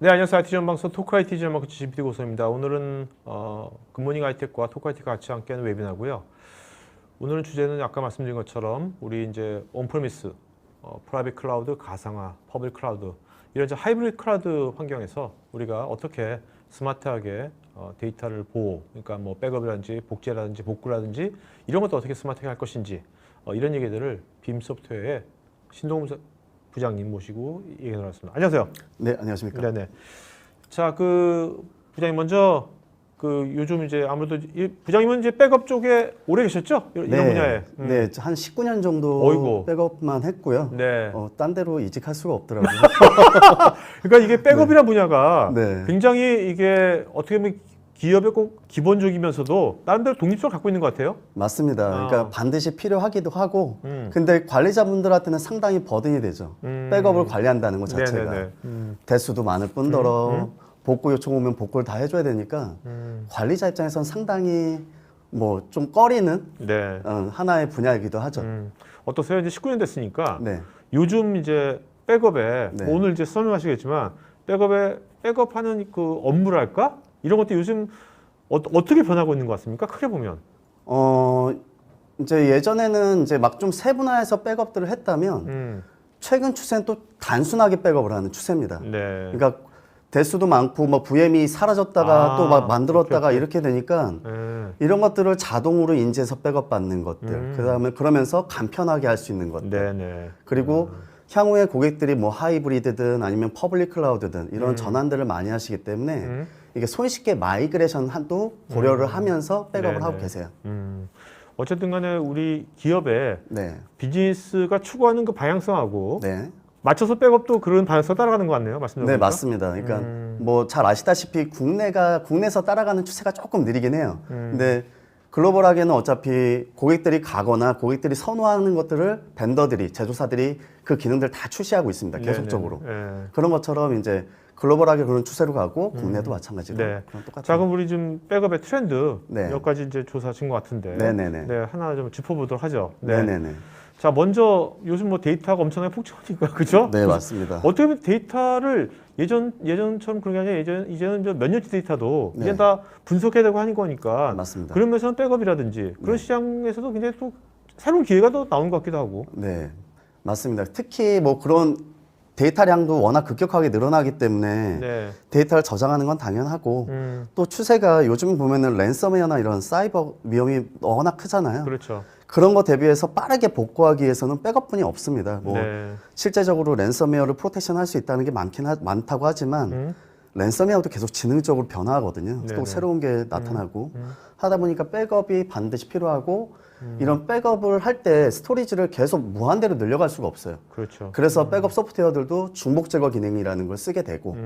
네, 안녕하세요. IT 전방송 토크 IT 전방송 GPD 고소입니다. 오늘은 굿모닝 아이텍과 토크 IT가 같이 함께하는 웨비나고요. 오늘은 주제는 아까 말씀드린 것처럼 우리 이제 온프리미스, 프라이빗 클라우드, 가상화, 퍼블릭 클라우드 이런 이제 하이브리드 클라우드 환경에서 우리가 어떻게 스마트하게 데이터를 보호, 그러니까 뭐 백업이라든지 복제라든지 복구라든지 이런 것도 어떻게 스마트하게 할 것인지 이런 얘기들을 빔 소프트웨어의 신동훈 부장님 모시고 얘기 나눴습니다. 안녕하세요. 네, 안녕하십니까. 네네. 자, 부장님 먼저 요즘 이제 아무래도 부장님은 이제 백업 쪽에 오래 계셨죠? 이런 분야에. 네, 한 19년 정도 어이구. 백업만 했고요. 네. 딴 데로 이직할 수가 없더라고요. 그러니까 이게 백업이라는 분야가 네. 굉장히 이게 어떻게 보면 기업의 꼭 기본적이면서도 다른 데로 독립성을 갖고 있는 것 같아요. 맞습니다. 그러니까 반드시 필요하기도 하고, 음. 근데 관리자분들한테는 상당히 버든이 되죠. 백업을 관리한다는 것 자체가. 네네네. 대수도 많을 뿐더러 복구 요청 오면 복구를 다 해줘야 되니까 관리자 입장에서는 상당히 뭐 좀 꺼리는 네. 하나의 분야이기도 하죠. 어떠세요? 이제 19년 됐으니까 네. 요즘 이제 백업에 네. 오늘 이제 설명하시겠지만 백업에 백업하는 그 업무랄까 이런 것도 요즘 어떻게 변하고 있는 것 같습니까? 크게 보면. 이제 예전에는 이제 막 좀 세분화해서 백업들을 했다면 최근 추세는 또 단순하게 백업을 하는 추세입니다. 네. 그러니까 대수도 많고 뭐 VM이 사라졌다가 또 막 만들었다가 오케이. 이렇게 되니까 네. 이런 것들을 자동으로 인지해서 백업 받는 것들. 그다음에 그러면서 간편하게 할 수 있는 것들. 네네. 그리고 향후에 고객들이 뭐 하이브리드든 아니면 퍼블릭 클라우드든 이런 전환들을 많이 하시기 때문에 이게 손쉽게 마이그레이션 한도 고려를 하면서 백업을 네네. 하고 계세요. 어쨌든 간에 우리 기업의 네. 비즈니스가 추구하는 그 방향성하고 네. 맞춰서 백업도 그런 방향성 따라가는 것 같네요. 말씀 네, 맞습니다. 그러니까 뭐 잘 아시다시피 국내에서 따라가는 추세가 조금 느리긴 해요. 근데 글로벌하게는 어차피 고객들이 가거나 고객들이 선호하는 것들을 벤더들이, 제조사들이 그 기능들을 다 출시하고 있습니다. 계속적으로. 네네. 그런 것처럼 이제 글로벌하게 그런 추세로 가고 국내도 마찬가지로 네. 그런 똑같은. 자, 그럼 우리 좀 백업의 트렌드 네. 몇 가지 이제 조사하신 것 같은데. 네네네. 네, 하나 좀 짚어보도록 하죠. 네네네. 자, 먼저 요즘 뭐 데이터가 엄청나게 폭증하니까 그죠? 네, 맞습니다. 어떻게 보면 데이터를 예전처럼 그런 게 아니라 이제는 이제 몇 년치 데이터도 네. 이제 다 분석해야 되고 하는 거니까 맞습니다. 그런 면에서는 백업이라든지 그런 시장에서도 굉장히 또 새로운 기회가 또 나오는 것 같기도 하고. 네, 맞습니다. 특히 뭐 그런 데이터량도 워낙 급격하게 늘어나기 때문에 네. 데이터를 저장하는 건 당연하고 또 추세가 요즘 보면은 랜섬웨어나 이런 사이버 위험이 워낙 크잖아요. 그렇죠. 그런 거 대비해서 빠르게 복구하기 위해서는 백업뿐이 없습니다. 뭐 네. 실제적으로 랜섬웨어를 프로텍션 할 수 있다는 게 많다고 하지만 랜섬웨어도 계속 지능적으로 변화하거든요. 네네. 또 새로운 게 나타나고 하다 보니까 백업이 반드시 필요하고 이런 백업을 할 때 스토리지를 계속 무한대로 늘려갈 수가 없어요. 그렇죠. 그래서 백업 소프트웨어들도 중복 제거 기능이라는 걸 쓰게 되고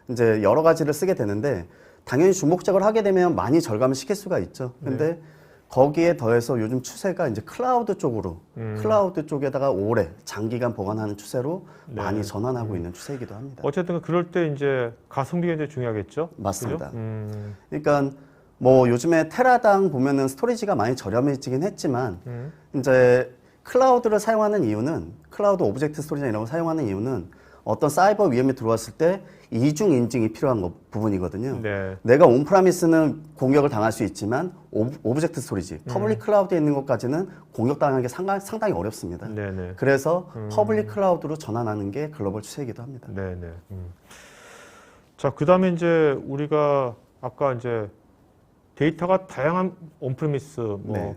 이제 여러 가지를 쓰게 되는데 당연히 중복 제거를 하게 되면 많이 절감을 시킬 수가 있죠. 근데 거기에 더해서 요즘 추세가 이제 클라우드 쪽으로 클라우드 쪽에다가 오래 장기간 보관하는 추세로 많이 전환하고 있는 추세이기도 합니다. 어쨌든 그럴 때 이제 가성비가 이제 중요하겠죠. 맞습니다. 그죠? 그러니까 뭐 요즘에 테라당 보면은 스토리지가 많이 저렴해지긴 했지만 이제 클라우드를 사용하는 이유는 클라우드 오브젝트 스토리나 이런 걸 사용하는 이유는 어떤 사이버 위험이 들어왔을 때 이중 인증이 필요한 부분이거든요. 네. 내가 온프라미스는 공격을 당할 수 있지만 오브젝트 스토리지, 퍼블릭 클라우드에 있는 것까지는 공격당하는 게 상당히 어렵습니다. 네네. 그래서 퍼블릭 클라우드로 전환하는 게 글로벌 추세이기도 합니다. 네네. 자, 그 다음에 이제 우리가 아까 이제 데이터가 다양한 온프리미스, 뭐 네.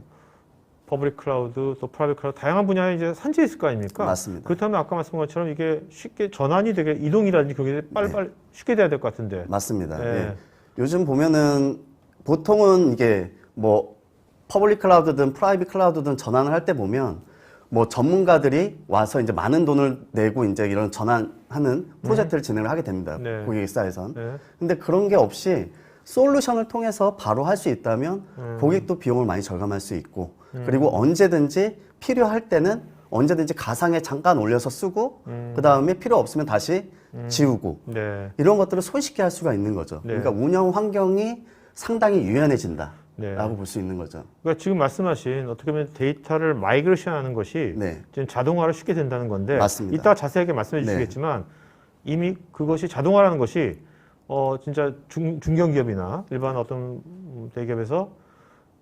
퍼블릭 클라우드, 또 프라이빗 클라우드 다양한 분야에 이제 산지에 있을 거 아닙니까? 맞습니다. 그렇다면 아까 말씀한 것처럼 이게 쉽게 전환이 되게 이동이라든지 그게 빨리빨리 쉽게 돼야 될 것 같은데. 맞습니다. 네. 예. 요즘 보면은 보통은 이게 뭐 퍼블릭 클라우드든 프라이빗 클라우드든 전환을 할 때 보면 뭐 전문가들이 와서 이제 많은 돈을 내고 이제 이런 전환하는 프로젝트를 진행을 하게 됩니다. 네. 고객사에선. 네. 근데 그런 게 없이 솔루션을 통해서 바로 할 수 있다면 고객도 비용을 많이 절감할 수 있고 그리고 언제든지 필요할 때는 언제든지 가상에 잠깐 올려서 쓰고 그 다음에 필요 없으면 다시 지우고 네. 이런 것들을 손쉽게 할 수가 있는 거죠. 네. 그러니까 운영 환경이 상당히 유연해진다라고 네. 볼 수 있는 거죠. 그러니까 지금 말씀하신 어떻게 보면 데이터를 마이그레이션 하는 것이 네. 지금 자동화로 쉽게 된다는 건데 맞습니다. 이따 자세하게 말씀해 네. 주시겠지만 이미 그것이 자동화라는 것이 진짜 중견기업이나 일반 어떤 대기업에서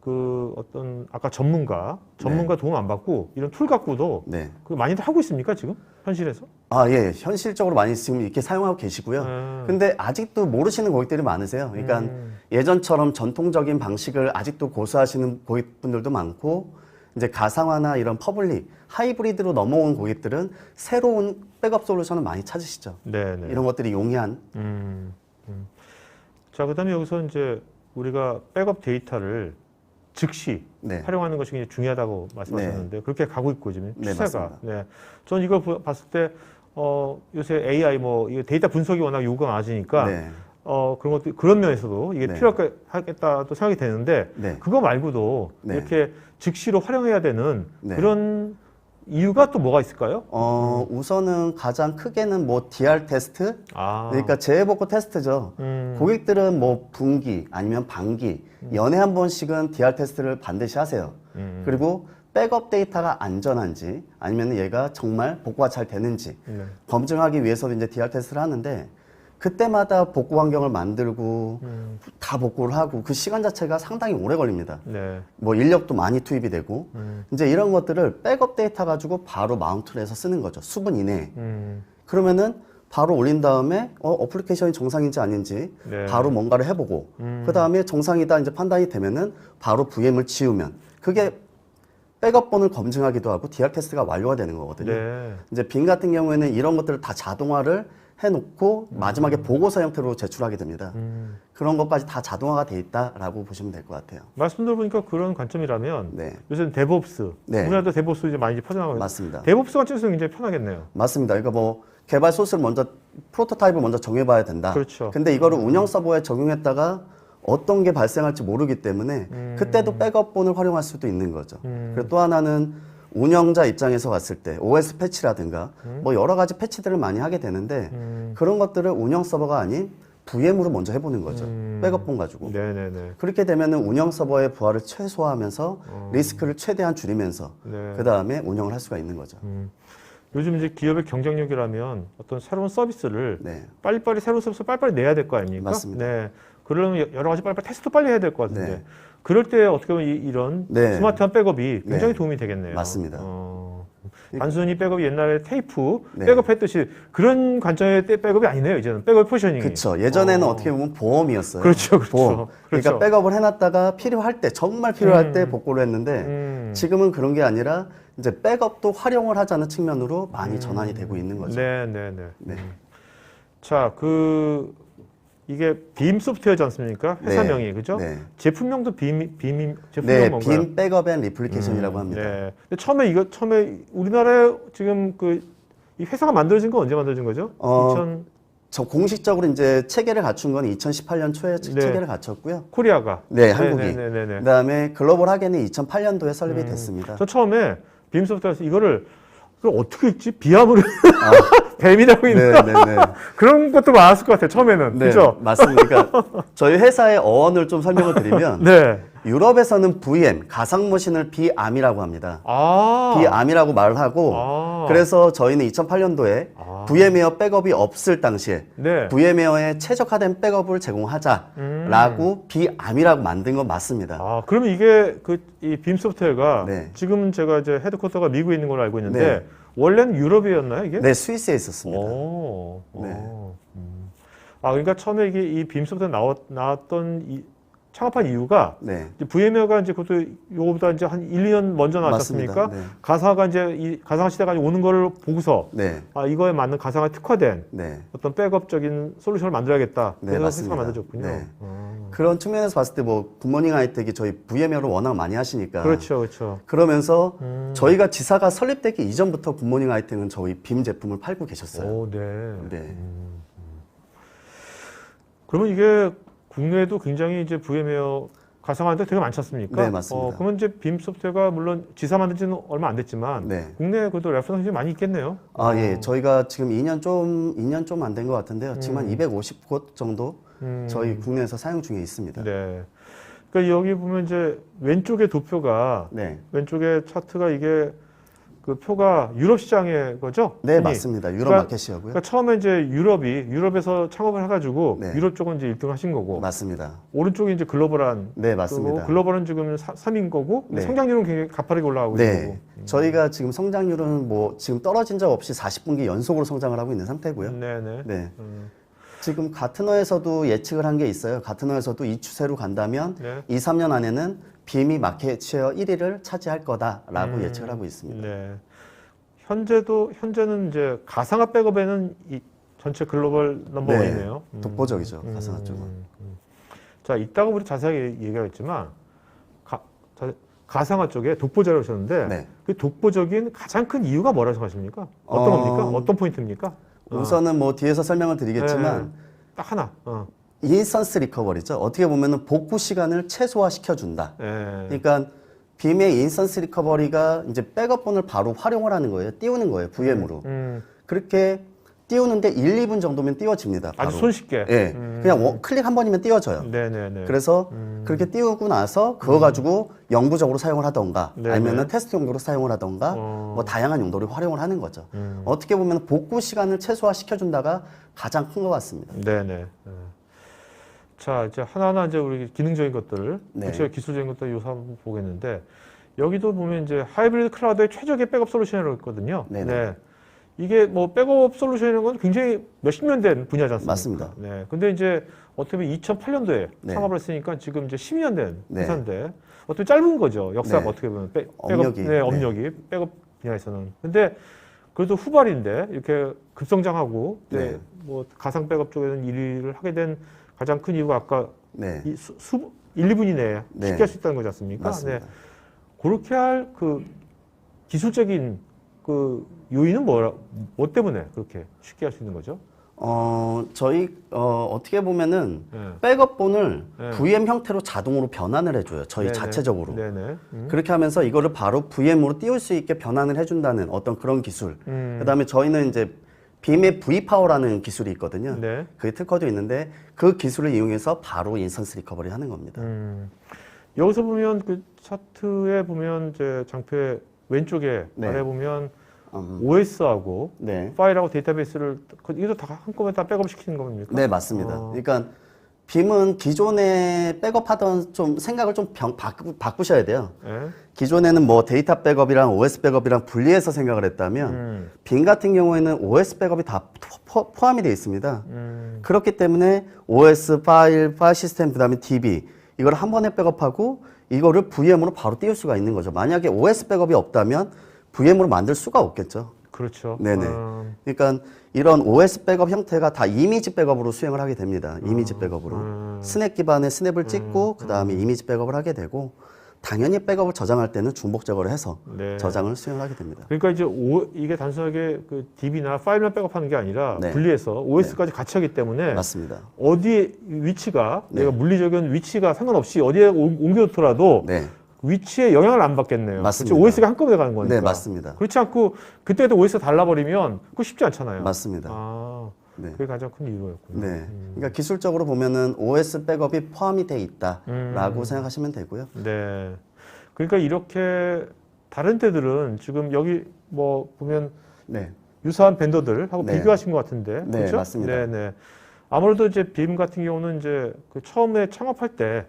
그 어떤 아까 전문가 도움 안 받고 이런 툴 갖고도 네. 그 많이들 하고 있습니까 지금 현실에서? 아, 예. 현실적으로 많이 지금 이렇게 사용하고 계시고요. 근데 아직도 모르시는 고객들이 많으세요. 그러니까 예전처럼 전통적인 방식을 아직도 고수하시는 고객분들도 많고, 이제 가상화나 이런 퍼블릭, 하이브리드로 넘어온 고객들은 새로운 백업 솔루션을 많이 찾으시죠. 네네. 이런 것들이 용이한. 자, 그다음에 여기서 이제 우리가 백업 데이터를 즉시 네. 활용하는 것이 굉장히 중요하다고 말씀하셨는데 그렇게 가고 있고 지금 네, 추세가. 맞습니다. 네. 저는 이거 봤을 때 요새 AI 뭐 이거 데이터 분석이 워낙 요구가 많아지니까 네. 그런 것도 그런 면에서도 이게 네. 필요하겠다도 생각이 되는데 네. 그거 말고도 네. 이렇게 즉시로 활용해야 되는 네. 그런 이유가 또 뭐가 있을까요? 우선은 가장 크게는 뭐 DR 테스트, 아, 그러니까 재해복구 테스트죠. 고객들은 뭐 분기 아니면 반기, 연에 한 번씩은 DR 테스트를 반드시 하세요. 그리고 백업 데이터가 안전한지 아니면 얘가 정말 복구가 잘 되는지 네. 검증하기 위해서 이제 DR 테스트를 하는데, 그때마다 복구 환경을 만들고 다 복구를 하고 그 시간 자체가 상당히 오래 걸립니다. 네. 뭐 인력도 많이 투입이 되고 이제 이런 것들을 백업 데이터 가지고 바로 마운트를 해서 쓰는 거죠. 수분 이내에. 그러면은 바로 올린 다음에 어플리케이션이 정상인지 아닌지 네. 바로 뭔가를 해보고 그 다음에 정상이다 이제 판단이 되면은 바로 VM을 지우면 그게 백업본을 검증하기도 하고 DR 테스트가 완료가 되는 거거든요. 네. 이제 빔 같은 경우에는 이런 것들을 다 자동화를 해놓고 마지막에 보고서 형태로 제출하게 됩니다. 그런 것까지 다 자동화가 돼 있다라고 보시면 될 것 같아요. 말씀 들어보니까 그런 관점이라면 네, 요새는 데브옵스, 네. 우리나라도 데브옵스 이제 많이 퍼져나가고 맞습니다. 데브옵스 관점에서 굉장히 편하겠네요. 맞습니다. 그러니까 뭐 개발 소스를 먼저 프로토타입을 먼저 정해봐야 된다. 그렇죠. 근데 이거를 운영 서버에 적용했다가 어떤 게 발생할지 모르기 때문에 그때도 백업본을 활용할 수도 있는 거죠. 그리고 또 하나는 운영자 입장에서 봤을 때 OS 패치라든가 뭐 여러 가지 패치들을 많이 하게 되는데 그런 것들을 운영 서버가 아닌 VM으로 먼저 해보는 거죠. 백업본 가지고. 네네네. 그렇게 되면은 운영 서버의 부하를 최소화하면서 리스크를 최대한 줄이면서 네. 그 다음에 운영을 할 수가 있는 거죠. 요즘 이제 기업의 경쟁력이라면 어떤 새로운 서비스를 네, 빨리빨리 새로운 서비스 빨리빨리 내야 될 거 아닙니까? 맞습니다. 네. 그러려면 여러 가지 빨리빨리 테스트 빨리 해야 될 것 같은데 네. 그럴 때 어떻게 보면 이런 네. 스마트한 백업이 굉장히 네. 도움이 되겠네요. 맞습니다. 단순히 백업이 옛날에 테이프 네. 백업했듯이 그런 관점의 백업이 아니네요. 이제는 백업 포지셔닝이. 그렇죠. 예전에는 어떻게 보면 보험이었어요. 그렇죠, 그렇죠. 보험. 그러니까 그렇죠. 백업을 해놨다가 필요할 때, 정말 필요할 때 복구를 했는데 지금은 그런 게 아니라 이제 백업도 활용을 하자는 측면으로 많이 전환이 되고 있는 거죠. 네, 네, 네. 네. 자, 이게 빔 소프트웨어지 않습니까? 회사명이 네. 그죠? 네. 제품명도 제품명 네, 뭔가요? 빔 백업 앤 리플리케이션이라고 합니다. 네. 근데 처음에 우리나라에 지금 이 회사가 만들어진 건 언제 만들어진 거죠? 저 공식적으로 이제 체계를 갖춘 건 2018년 초에 네. 체계를 갖췄고요. 코리아가. 네, 한국이. 네. 그다음에 글로벌 하게는 2008년도에 설립이 됐습니다. 저 처음에 빔 소프트웨어에서 이걸 어떻게 읽지? 비암으로 뱀이라고 읽나? 네. 그런 것도 많았을 것 같아요. 처음에는. 네, 그죠? 맞습니다. 그러니까 저희 회사의 어원을 좀 설명을 드리면 네. 유럽에서는 VM, 가상머신을 비암이라고 합니다. 비암이라고 말을 하고 그래서 저희는 2008년도에 VM웨어 백업이 없을 당시에 네. VM웨어에 최적화된 백업을 제공하자라고 비암이라고 만든 건 맞습니다. 그러면 이게 이 빔 소프트웨어가 네. 지금 제가 이제 헤드쿼터가 미국에 있는 걸로 알고 있는데 네. 원래는 유럽이었나요, 이게? 네, 스위스에 있었습니다. 네. 그러니까 처음에 이게 이 빔 소프트웨어 나왔던 창업한 이유가 네. VM웨어가 이제 그것도 요거보다 이제 한 1, 2년 먼저 나왔습니까? 맞습니다. 네. 가상화가 이제 이 가상화 시대가 오는 거를 보고서 네. 이거에 맞는 가상화 특화된 네. 어떤 백업적인 솔루션을 만들어야겠다. 네, 그래서 맞습니다. 회사가 만들어졌군요. 네. 그런 측면에서 봤을 때 뭐 굿모닝 하이텍이 저희 VM웨어를 워낙 많이 하시니까 그렇죠. 그러면서 저희가 지사가 설립되기 이전부터 굿모닝 하이텍은 저희 빔 제품을 팔고 계셨어요. 네. 그러면 이게 국내에도 굉장히 이제 VM웨어 가상화인데 되게 많지 않습니까? 네, 맞습니다. 그러면 이제 빔 소프트웨어가 물론 지사 만든 지는 얼마 안 됐지만 네. 국내에 그래도 레퍼런스 많이 있겠네요. 예. 저희가 지금 2년 좀 안 된 것 같은데요. 지금 한 250곳 정도 저희 국내에서 사용 중에 있습니다. 네. 그러니까 여기 보면 이제 왼쪽의 도표가 네. 왼쪽에 차트가 이게 그 표가 유럽 시장의 거죠? 네, 흔히? 맞습니다. 유럽 그러니까- 마켓이고요. 그러니까 처음에 이제 유럽에서 창업을 해가지고 네. 유럽 쪽은 이제 1등 하신 거고 맞습니다. 오른쪽이 이제 글로벌한 네, 맞습니다. 거고 글로벌은 지금 3인 거고 근데 네. 성장률은 굉장히 가파르게 올라가고 있는 거고. 네. 저희가 지금 성장률은 뭐 지금 떨어진 적 없이 40분기 연속으로 성장을 하고 있는 상태고요. 네네. 네. 지금 가트너에서도 예측을 한 게 있어요. 가트너에서도 이 추세로 간다면 네. 2, 3년 안에는 BME 마켓 쉐어 1위를 차지할 거다라고 예측을 하고 있습니다. 네. 현재는 이제 가상화 백업에는 이 전체 글로벌 넘버원이네요. 독보적이죠. 가상화 쪽은. 자, 이따가 우리 자세하게 얘기하겠지만 가상화 쪽에 독보자라고 하셨는데 네. 그 독보적인 가장 큰 이유가 뭐라고 생각하십니까? 어떤 겁니까? 어떤 포인트입니까? 우선은 뭐 뒤에서 설명을 드리겠지만 딱 하나. 인스턴스 리커버리죠. 어떻게 보면은 복구 시간을 최소화시켜 준다. 예. 그러니까 빔의 인스턴스 리커버리가 이제 백업본을 바로 활용을 하는 거예요. 띄우는 거예요. VM으로. 그렇게 띄우는데 1, 2분 정도면 띄워집니다. 바로. 아주 손쉽게. 예. 그냥 클릭 한 번이면 띄워져요. 네네네. 그래서 그렇게 띄우고 나서 그거 가지고 영구적으로 사용을 하던가 네네. 아니면 테스트 용도로 사용을 하던가 뭐 다양한 용도로 활용을 하는 거죠. 어떻게 보면 복구 시간을 최소화시켜 준다가 가장 큰 것 같습니다. 네네. 네. 자, 이제 하나하나 이제 우리 기능적인 것들, 네. 구체적 기술적인 것들 요소 한번 보겠는데 여기도 보면 이제 하이브리드 클라우드의 최적의 백업 솔루션이라고 있거든요. 네네. 네. 이게 뭐 백업 솔루션이라는 건 굉장히 몇십 년 된 분야지 않습니까? 맞습니다. 네. 근데 이제 어떻게 보면 2008년도에 네. 창업을 했으니까 지금 이제 12년 된 네. 회사인데 어떻게 짧은 거죠. 역사가 네. 어떻게 보면 백업, 업력이. 네, 업력이 백업 분야에서는. 근데 그래도 후발인데 이렇게 급성장하고 네. 뭐 가상 백업 쪽에는 1위를 하게 된 가장 큰 이유가 아까 네. 1, 2분 이내에 네. 쉽게 할 수 있다는 거지 않습니까? 맞습니다. 네. 그렇게 할 그 기술적인 그 요인은 뭐 때문에 그렇게 쉽게 할 수 있는 거죠? 어떻게 보면은 네. 백업본을 네. VM 형태로 자동으로 변환을 해줘요. 저희 네네. 자체적으로. 네네. 그렇게 하면서 이거를 바로 VM으로 띄울 수 있게 변환을 해준다는 어떤 그런 기술. 그다음에 저희는 이제 빔의 V파워라는 기술이 있거든요. 네. 그게 특허도 있는데 그 기술을 이용해서 바로 인스턴스 리커버리 하는 겁니다. 여기서 보면 그 차트에 보면 이제 장표의 왼쪽에 네. 아래 보면 OS하고 네. 파일하고 데이터베이스를 이것도 다 한꺼번에 다 백업 시키는 겁니까? 네, 맞습니다. 그러니까 빔은 기존에 백업하던 좀 생각을 좀 바꾸셔야 돼요. 네. 기존에는 뭐 데이터 백업이랑 OS 백업이랑 분리해서 생각을 했다면 빔 같은 경우에는 OS 백업이 다 포함이 되어 있습니다. 그렇기 때문에 OS 파일 시스템 그다음에 DB 이걸 한 번에 백업하고 이거를 VM으로 바로 띄울 수가 있는 거죠. 만약에 OS 백업이 없다면 VM으로 만들 수가 없겠죠. 그렇죠. 네네. 그러니까 이런 OS 백업 형태가 다 이미지 백업으로 수행을 하게 됩니다. 이미지 백업으로. 스냅 기반의 스냅을 찍고 그 다음에 이미지 백업을 하게 되고 당연히 백업을 저장할 때는 중복 제거를 해서 네. 저장을 수행하게 됩니다. 그러니까 이제 이게 단순하게 그 DB나 파일만 백업하는 게 아니라 네. 분리해서 OS까지 같이 하기 때문에 맞습니다. 어디에 위치가 네. 내가 물리적인 위치가 상관없이 어디에 옮겨놓더라도 네. 위치에 영향을 안 받겠네요. 맞습니다. 그렇죠? OS가 한꺼번에 가는 거니까. 네, 맞습니다. 그렇지 않고 그때도 OS가 달라버리면 그거 쉽지 않잖아요. 맞습니다. 아, 네. 그게 가장 큰 이유였군요. 네. 그러니까 기술적으로 보면은 OS 백업이 포함이 돼 있다라고 생각하시면 되고요. 네. 그러니까 이렇게 다른 데들은 지금 여기 뭐 보면 네. 유사한 벤더들하고 네. 비교하신 것 같은데. 네, 그렇죠? 맞습니다. 네, 네. 아무래도 이제 빔 같은 경우는 이제 그 처음에 창업할 때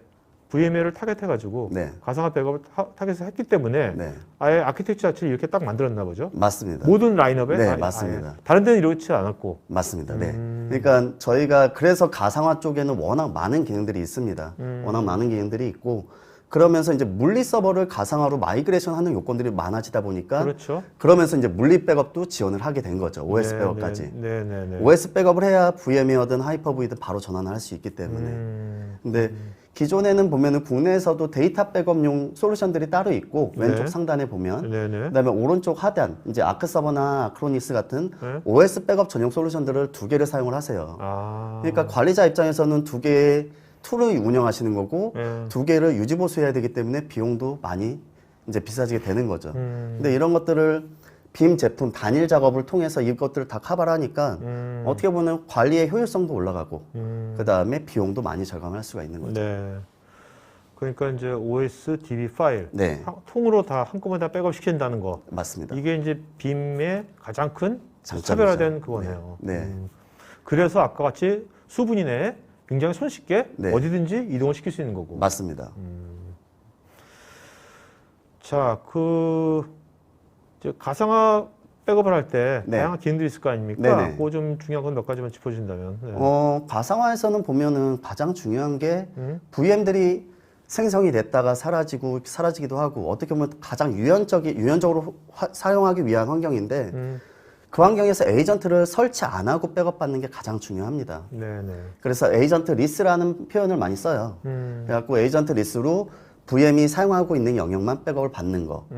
VMware를 타겟해가지고 네. 가상화 백업을 타겟을 했기 때문에 네. 아예 아키텍처 자체를 이렇게 딱 만들었나 보죠. 맞습니다. 모든 라인업에 네, 맞습니다. 다른 데는 이렇지 않았고. 맞습니다. 네. 그러니까 저희가 그래서 가상화 쪽에는 워낙 많은 기능들이 있습니다. 워낙 많은 기능들이 있고 그러면서 이제 물리 서버를 가상화로 마이그레이션 하는 요건들이 많아지다 보니까 그렇죠. 그러면서 이제 물리 백업도 지원을 하게 된 거죠. OS 네, 백업까지. 네, 네, 네. OS 백업을 해야 VM웨어든 하이퍼V든 바로 전환을 할 수 있기 때문에. 근데 기존에는 보면은 국내에서도 데이터 백업용 솔루션들이 따로 있고 네. 왼쪽 상단에 보면 네, 네. 그다음에 오른쪽 하단 이제 아크 서버나 아크로니스 같은 네. OS 백업 전용 솔루션들을 두 개를 사용을 하세요. 아. 그러니까 관리자 입장에서는 두 개의 툴을 운영하시는 거고 네. 두 개를 유지 보수해야 되기 때문에 비용도 많이 이제 비싸지게 되는 거죠. 근데 이런 것들을 빔 제품 단일 작업을 통해서 이것들을 다 커버를 하니까 어떻게 보면 관리의 효율성도 올라가고 그 다음에 비용도 많이 절감할 수가 있는 거죠. 네. 그러니까 이제 OS, DB 파일 네, 통으로 다 한꺼번에 다 백업 시킨다는 거. 맞습니다. 이게 이제 빔의 가장 큰 장점이죠. 차별화된 그거네요. 네. 그래서 아까 같이 수분 이내에 굉장히 손쉽게 네. 어디든지 이동을 시킬 수 있는 거고. 맞습니다. 자, 이제 가상화 백업을 할 때 네. 다양한 기능들이 있을 거 아닙니까? 네네. 그거 좀 중요한 건 몇 가지만 짚어주신다면. 네. 가상화에서는 보면은 가장 중요한 게 음? VM들이 생성이 됐다가 사라지기도 하고 어떻게 보면 가장 유연적으로 사용하기 위한 환경인데 그 환경에서 에이전트를 설치 안 하고 백업받는 게 가장 중요합니다. 네네. 그래서 에이전트 리스라는 표현을 많이 써요. 그래갖고 에이전트 리스로 VM이 사용하고 있는 영역만 백업을 받는 거.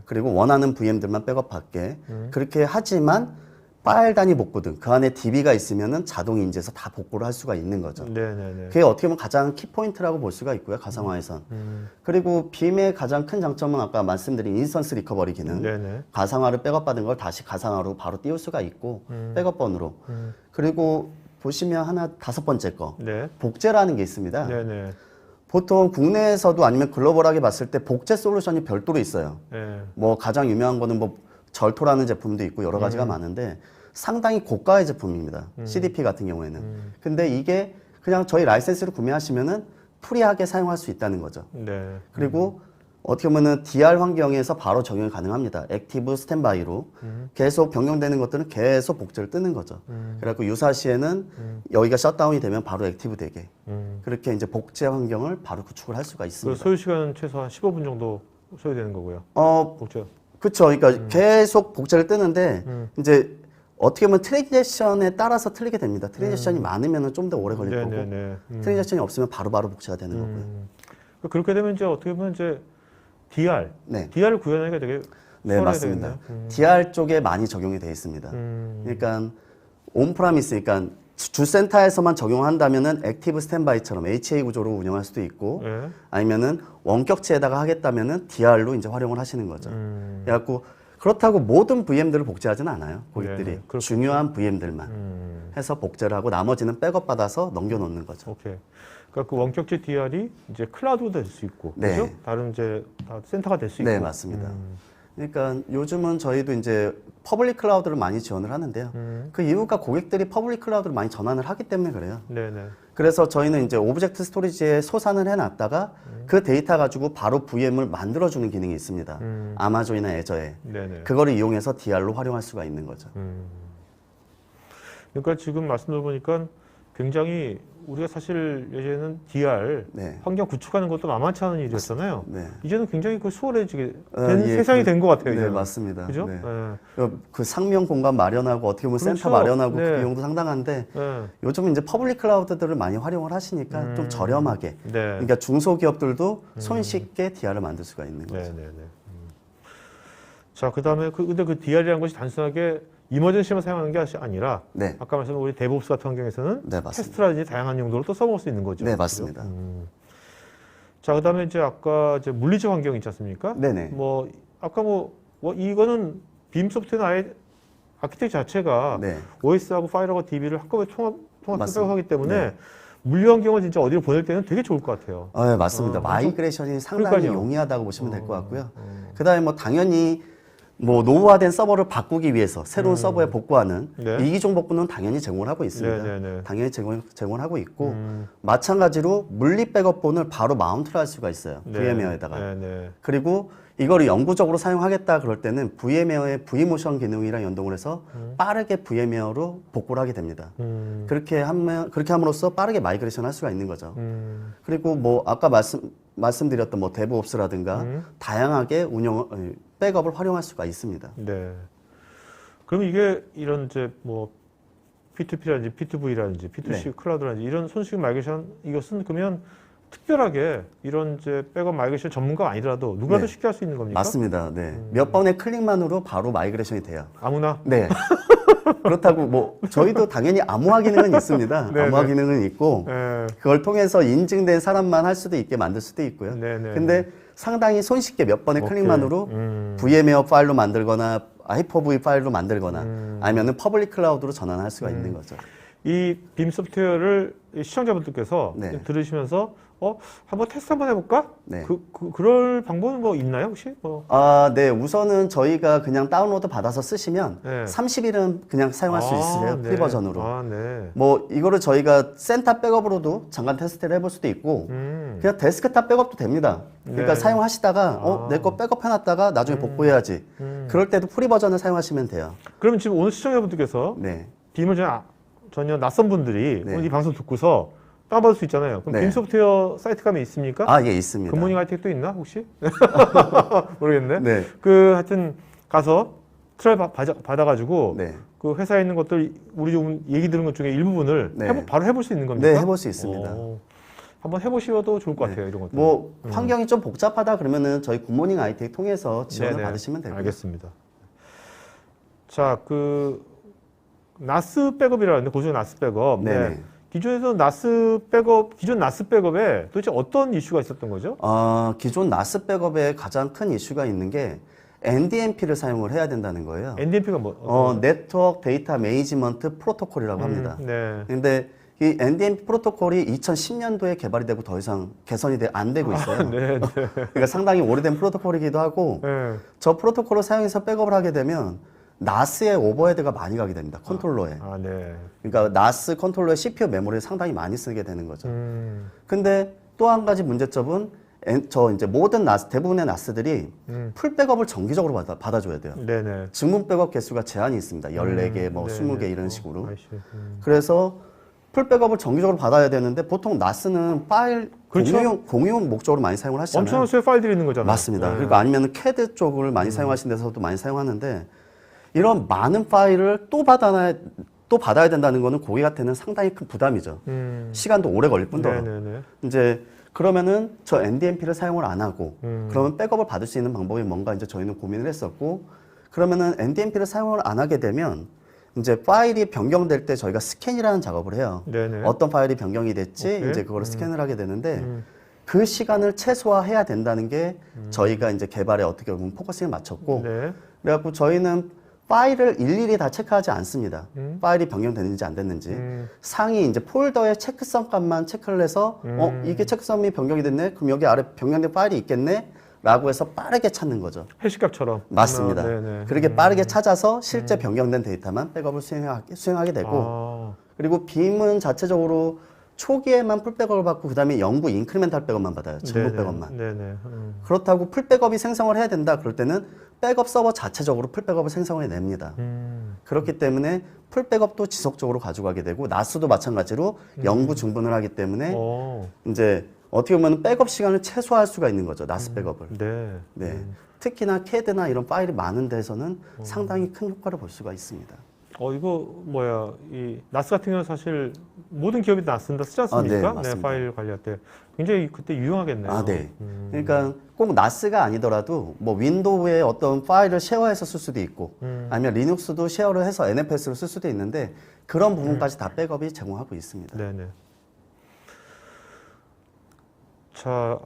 그리고 원하는 VM들만 백업받게. 그렇게 하지만 파일 단위 복구등 그 안에 DB가 있으면은 자동 인지해서 다 복구를 할 수가 있는 거죠. 네네네. 그게 어떻게 보면 가장 키포인트라고 볼 수가 있고요. 가상화에선. 그리고 빔의 가장 큰 장점은 아까 말씀드린 인스턴스 리커버리 기능. 네네. 가상화를 백업받은 걸 다시 가상화로 바로 띄울 수가 있고 백업번으로. 그리고 보시면 하나 5번째 거. 네. 복제라는 게 있습니다. 네네. 보통 국내에서도 아니면 글로벌하게 봤을 때 복제 솔루션이 별도로 있어요. 네. 뭐 가장 유명한 거는 뭐 절토라는 제품도 있고 여러 가지가 많은데 상당히 고가의 제품입니다. CDP 같은 경우에는. 근데 이게 그냥 저희 라이센스로 구매하시면은 프리하게 사용할 수 있다는 거죠. 네. 그리고 어떻게 보면은 DR 환경에서 바로 적용이 가능합니다. 액티브 스탠바이로 계속 변경되는 것들은 계속 복제를 뜨는 거죠. 그래갖고 유사시에는 여기가 셧다운이 되면 바로 액티브 되게 그렇게 이제 복제 환경을 바로 구축을 할 수가 그 있습니다. 소요 시간은 최소 한 15분 정도 소요되는 거고요. 복제. 그렇죠. 그러니까 계속 복제를 뜨는데 이제 어떻게 보면 트랜지션에 따라서 틀리게 됩니다. 트랜지션이 많으면 좀 더 오래 걸릴 거고 네네네. 트랜지션이 없으면 바로바로 복제가 되는 거고요. 그렇게 되면 이제 어떻게 보면 이제 DR, 네. DR을 구현하기가 되게 네, 수월하게 맞습니다. 되겠네요. DR 쪽에 많이 적용이 되어 있습니다. 그러니까 온프라미스, 그러니까 주센터에서만 적용한다면은 액티브 스탠바이처럼 HA 구조로 운영할 수도 있고 네. 아니면은 원격지에다가 하겠다면은 DR로 이제 활용을 하시는 거죠. 그래갖고 그렇다고 모든 VM들을 복제하지는 않아요. 고객들이 네네, 그렇겠죠. 중요한 VM들만 해서 복제를 하고 나머지는 백업 받아서 넘겨놓는 거죠. 오케이. 그러니까 그 원격지 DR이 이제 클라우드도 될 수 있고, 네. 그렇죠? 다른 이제 다 센터가 될 수 있고. 네, 맞습니다. 그러니까 요즘은 저희도 이제 퍼블릭 클라우드를 많이 지원을 하는데요. 그 이유가 고객들이 퍼블릭 클라우드를 많이 전환을 하기 때문에 그래요. 네네. 그래서 저희는 이제 오브젝트 스토리지에 소산을 해놨다가 그 데이터 가지고 바로 VM을 만들어주는 기능이 있습니다. 아마존이나 애저에. 네네. 그거를 이용해서 DR로 활용할 수가 있는 거죠. 그러니까 지금 말씀 들어보니까 굉장히 우리가 사실 예전에는 DR 네. 환경 구축하는 것도 만만치 않은 일이었잖아요. 네. 이제는 굉장히 그 수월해지게 된 예, 세상이 된 것 같아요. 네, 이제는. 맞습니다. 그죠? 네. 네. 그 상명 공간 마련하고 어떻게 보면 그렇죠. 센터 마련하고 네. 그 비용도 상당한데 네. 요즘 이제 퍼블릭 클라우드들을 많이 활용을 하시니까 좀 저렴하게. 네. 그러니까 중소기업들도 손쉽게 DR을 만들 수가 있는 거죠. 네네네. 자, 그다음에 근데 그 DR이라는 것이 단순하게 이머전시만 사용하는 게 아니라 네. 아까 말씀한 우리 데브옵스 같은 환경에서는 네, 맞습니다. 테스트라든지 다양한 용도로 또 써먹을 수 있는 거죠. 네, 맞습니다. 자, 그다음에 이제 아까 이제 물리적 환경 있지 않습니까? 네네. 뭐 아까 뭐 이거는 빔 소프트웨어 아예 아키텍처 자체가 네. OS하고 파일하고 DB를 한꺼번에 통합해서 맞습니다. 백업하기 때문에 네. 물리 환경을 진짜 어디로 보낼 때는 되게 좋을 것 같아요. 네, 맞습니다. 마이그레이션이 상당히 그러니까요. 용이하다고 보시면 될 것 같고요. 그다음에 뭐 당연히 뭐 노후화된 서버를 바꾸기 위해서 새로운 서버에 복구하는 네. 이기종 복구는 당연히 제공을 하고 있습니다. 네네네. 당연히 제공을 하고 있고 마찬가지로 물리 백업본을 바로 마운트를 할 수가 있어요. VM웨어에다가. 네네. 그리고 이거를 영구적으로 사용하겠다 그럴 때는 VM웨어의 V모션 기능이랑 연동을 해서 빠르게 VM웨어로 복구를 하게 됩니다. 그렇게 함으로써 빠르게 마이그레이션 할 수가 있는 거죠. 그리고 뭐 아까 말씀드렸던 뭐 데브옵스라든가 다양하게 백업을 활용할 수가 있습니다. 네. 그럼 이게 이런 이제 뭐 P2P라든지 P2V라든지 P2C 네. 클라우드라든지 이런 손쉽게 마이그레이션 이것은 그러면 특별하게 이런 이제 백업 마이그레이션 전문가가 아니더라도 누구라도 네. 쉽게 할 수 있는 겁니까? 맞습니다. 네. 몇 번의 클릭만으로 바로 마이그레이션이 돼요. 아무나? 네. 그렇다고 뭐 저희도 당연히 암호화 기능은 있습니다. 네네. 암호화 기능은 있고 네. 그걸 통해서 인증된 사람만 할 수도 있게 만들 수도 있고요. 네네. 근데 상당히 손쉽게 몇 번의 오케이. 클릭만으로 VM웨어 파일로 만들거나 하이퍼V 파일로 만들거나 아니면은 퍼블릭 클라우드로 전환할 수가 있는 거죠. 이 빔 소프트웨어를 시청자분들께서 네. 들으시면서 한번 테스트 한번 해볼까? 네. 그럴 방법은 뭐 있나요 혹시? 네. 우선은 저희가 그냥 다운로드 받아서 쓰시면 네. 30일은 그냥 사용할 수 있으세요. 네. 프리 버전으로. 네. 뭐 이거를 저희가 센터 백업으로도 잠깐 테스트를 해볼 수도 있고 그냥 데스크탑 백업도 됩니다. 그러니까 네. 사용하시다가 내 거 백업 해놨다가 나중에 복구해야지. 그럴 때도 프리 버전을 사용하시면 돼요. 그러면 지금 오늘 시청자분들께서 네. 빔을 전혀 낯선 분들이 네. 오늘 이 방송 듣고서 다운받을 수 있잖아요. 그럼 네. 빔 소프트웨어 사이트 가면 있습니까? 예, 있습니다. 굿모닝 하이텍도 있나 혹시? 모르겠네. 네. 하여튼 가서 트라이 받아가지고 네. 그 회사에 있는 것들 우리 좀 얘기 들은 것 중에 일부분을 네. 바로 해볼 수 있는 겁니까? 네, 해볼 수 있습니다. 한번 해보셔도 좋을 것 네. 같아요. 이런 것들. 뭐 환경이 좀 복잡하다 그러면은 저희 굿모닝 아이텍 통해서 지원을 네네. 받으시면 되고요. 알겠습니다. 자, 나스 백업이라는데 고정 나스 백업. 네네. 네. 기존에서 기존 나스 백업에 도대체 어떤 이슈가 있었던 거죠? 기존 나스 백업에 가장 큰 이슈가 있는 게 NDMP를 사용을 해야 된다는 거예요. NDMP가 뭐? 네트워크 데이터 매니지먼트 프로토콜이라고 합니다. 네. 근데 이 NDMP 프로토콜이 2010년도에 개발이 되고 더 이상 개선이 안 되고 있어요. 네. 그러니까 상당히 오래된 프로토콜이기도 하고 네. 저 프로토콜을 사용해서 백업을 하게 되면 나스의 오버헤드가 많이 가게 됩니다. 컨트롤러에. 네. 그러니까 나스 컨트롤러의 CPU 메모리를 상당히 많이 쓰게 되는 거죠. 근데 또 한 가지 문제점은 이제 모든 대부분의 나스들이 풀 백업을 정기적으로 받아줘야 돼요. 네네. 증문 백업 개수가 제한이 있습니다. 14개, 뭐 네네. 20개 이런 식으로. I see. 그래서 풀 백업을 정기적으로 받아야 되는데 보통 나스는 파일 그렇죠. 공유용 목적으로 많이 사용을 하시잖아요. 엄청난 수의 파일들이 있는 거잖아요. 맞습니다. 네. 그리고 아니면 CAD 쪽을 많이 사용하시는 데서도 많이 사용하는데 이런 많은 파일을 또 받아야 된다는 거는 고객한테는 상당히 큰 부담이죠. 시간도 오래 걸릴 뿐더러. 네네네. 이제 그러면은 저 NDMP를 사용을 안 하고 그러면 백업을 받을 수 있는 방법이 뭔가 이제 저희는 고민을 했었고 그러면은 NDMP를 사용을 안 하게 되면 이제 파일이 변경될 때 저희가 스캔이라는 작업을 해요. 네네. 어떤 파일이 변경이 됐지 오케이. 이제 그거를 스캔을 하게 되는데 그 시간을 최소화해야 된다는 게 저희가 이제 개발에 어떻게 보면 포커싱을 맞췄고 네. 그래갖고 저희는 파일을 일일이 다 체크하지 않습니다. 파일이 변경됐는지 안 됐는지 상위 이제 폴더의 체크성 값만 체크를 해서 이게 체크성이 변경이 됐네. 그럼 여기 아래 변경된 파일이 있겠네. 라고 해서 빠르게 찾는 거죠. 해시값처럼. 맞습니다. 네네. 그렇게 빠르게 찾아서 실제 변경된 데이터만 백업을 수행하게 되고 그리고 빔은 자체적으로 초기에만 풀백업을 받고 그다음에 영구 인크리멘탈 백업만 받아요. 전부 백업만. 네네. 그렇다고 풀백업이 생성을 해야 된다. 그럴 때는 백업 서버 자체적으로 풀백업을 생성해 냅니다. 그렇기 때문에 풀백업도 지속적으로 가져가게 되고 나스도 마찬가지로 영구 중분을 하기 때문에 이제 어떻게 보면 백업 시간을 최소화할 수가 있는 거죠. 나스 백업을. 네. 네. 특히나 CAD나 이런 파일이 많은 데서는 상당히 큰 효과를 볼 수가 있습니다. 이거 이 나스 같은 경우는 사실 모든 기업이 나스 쓰지 않습니까? 네, 맞습니다. 파일 관리할 때 굉장히 그때 유용하겠네요. 네. 그러니까 꼭 나스가 아니더라도 뭐 윈도우에 어떤 파일을 쉐어해서 쓸 수도 있고 아니면 리눅스도 쉐어를 해서 NFS로 쓸 수도 있는데 그런 부분까지 다 백업이 제공하고 있습니다. 네네. 자,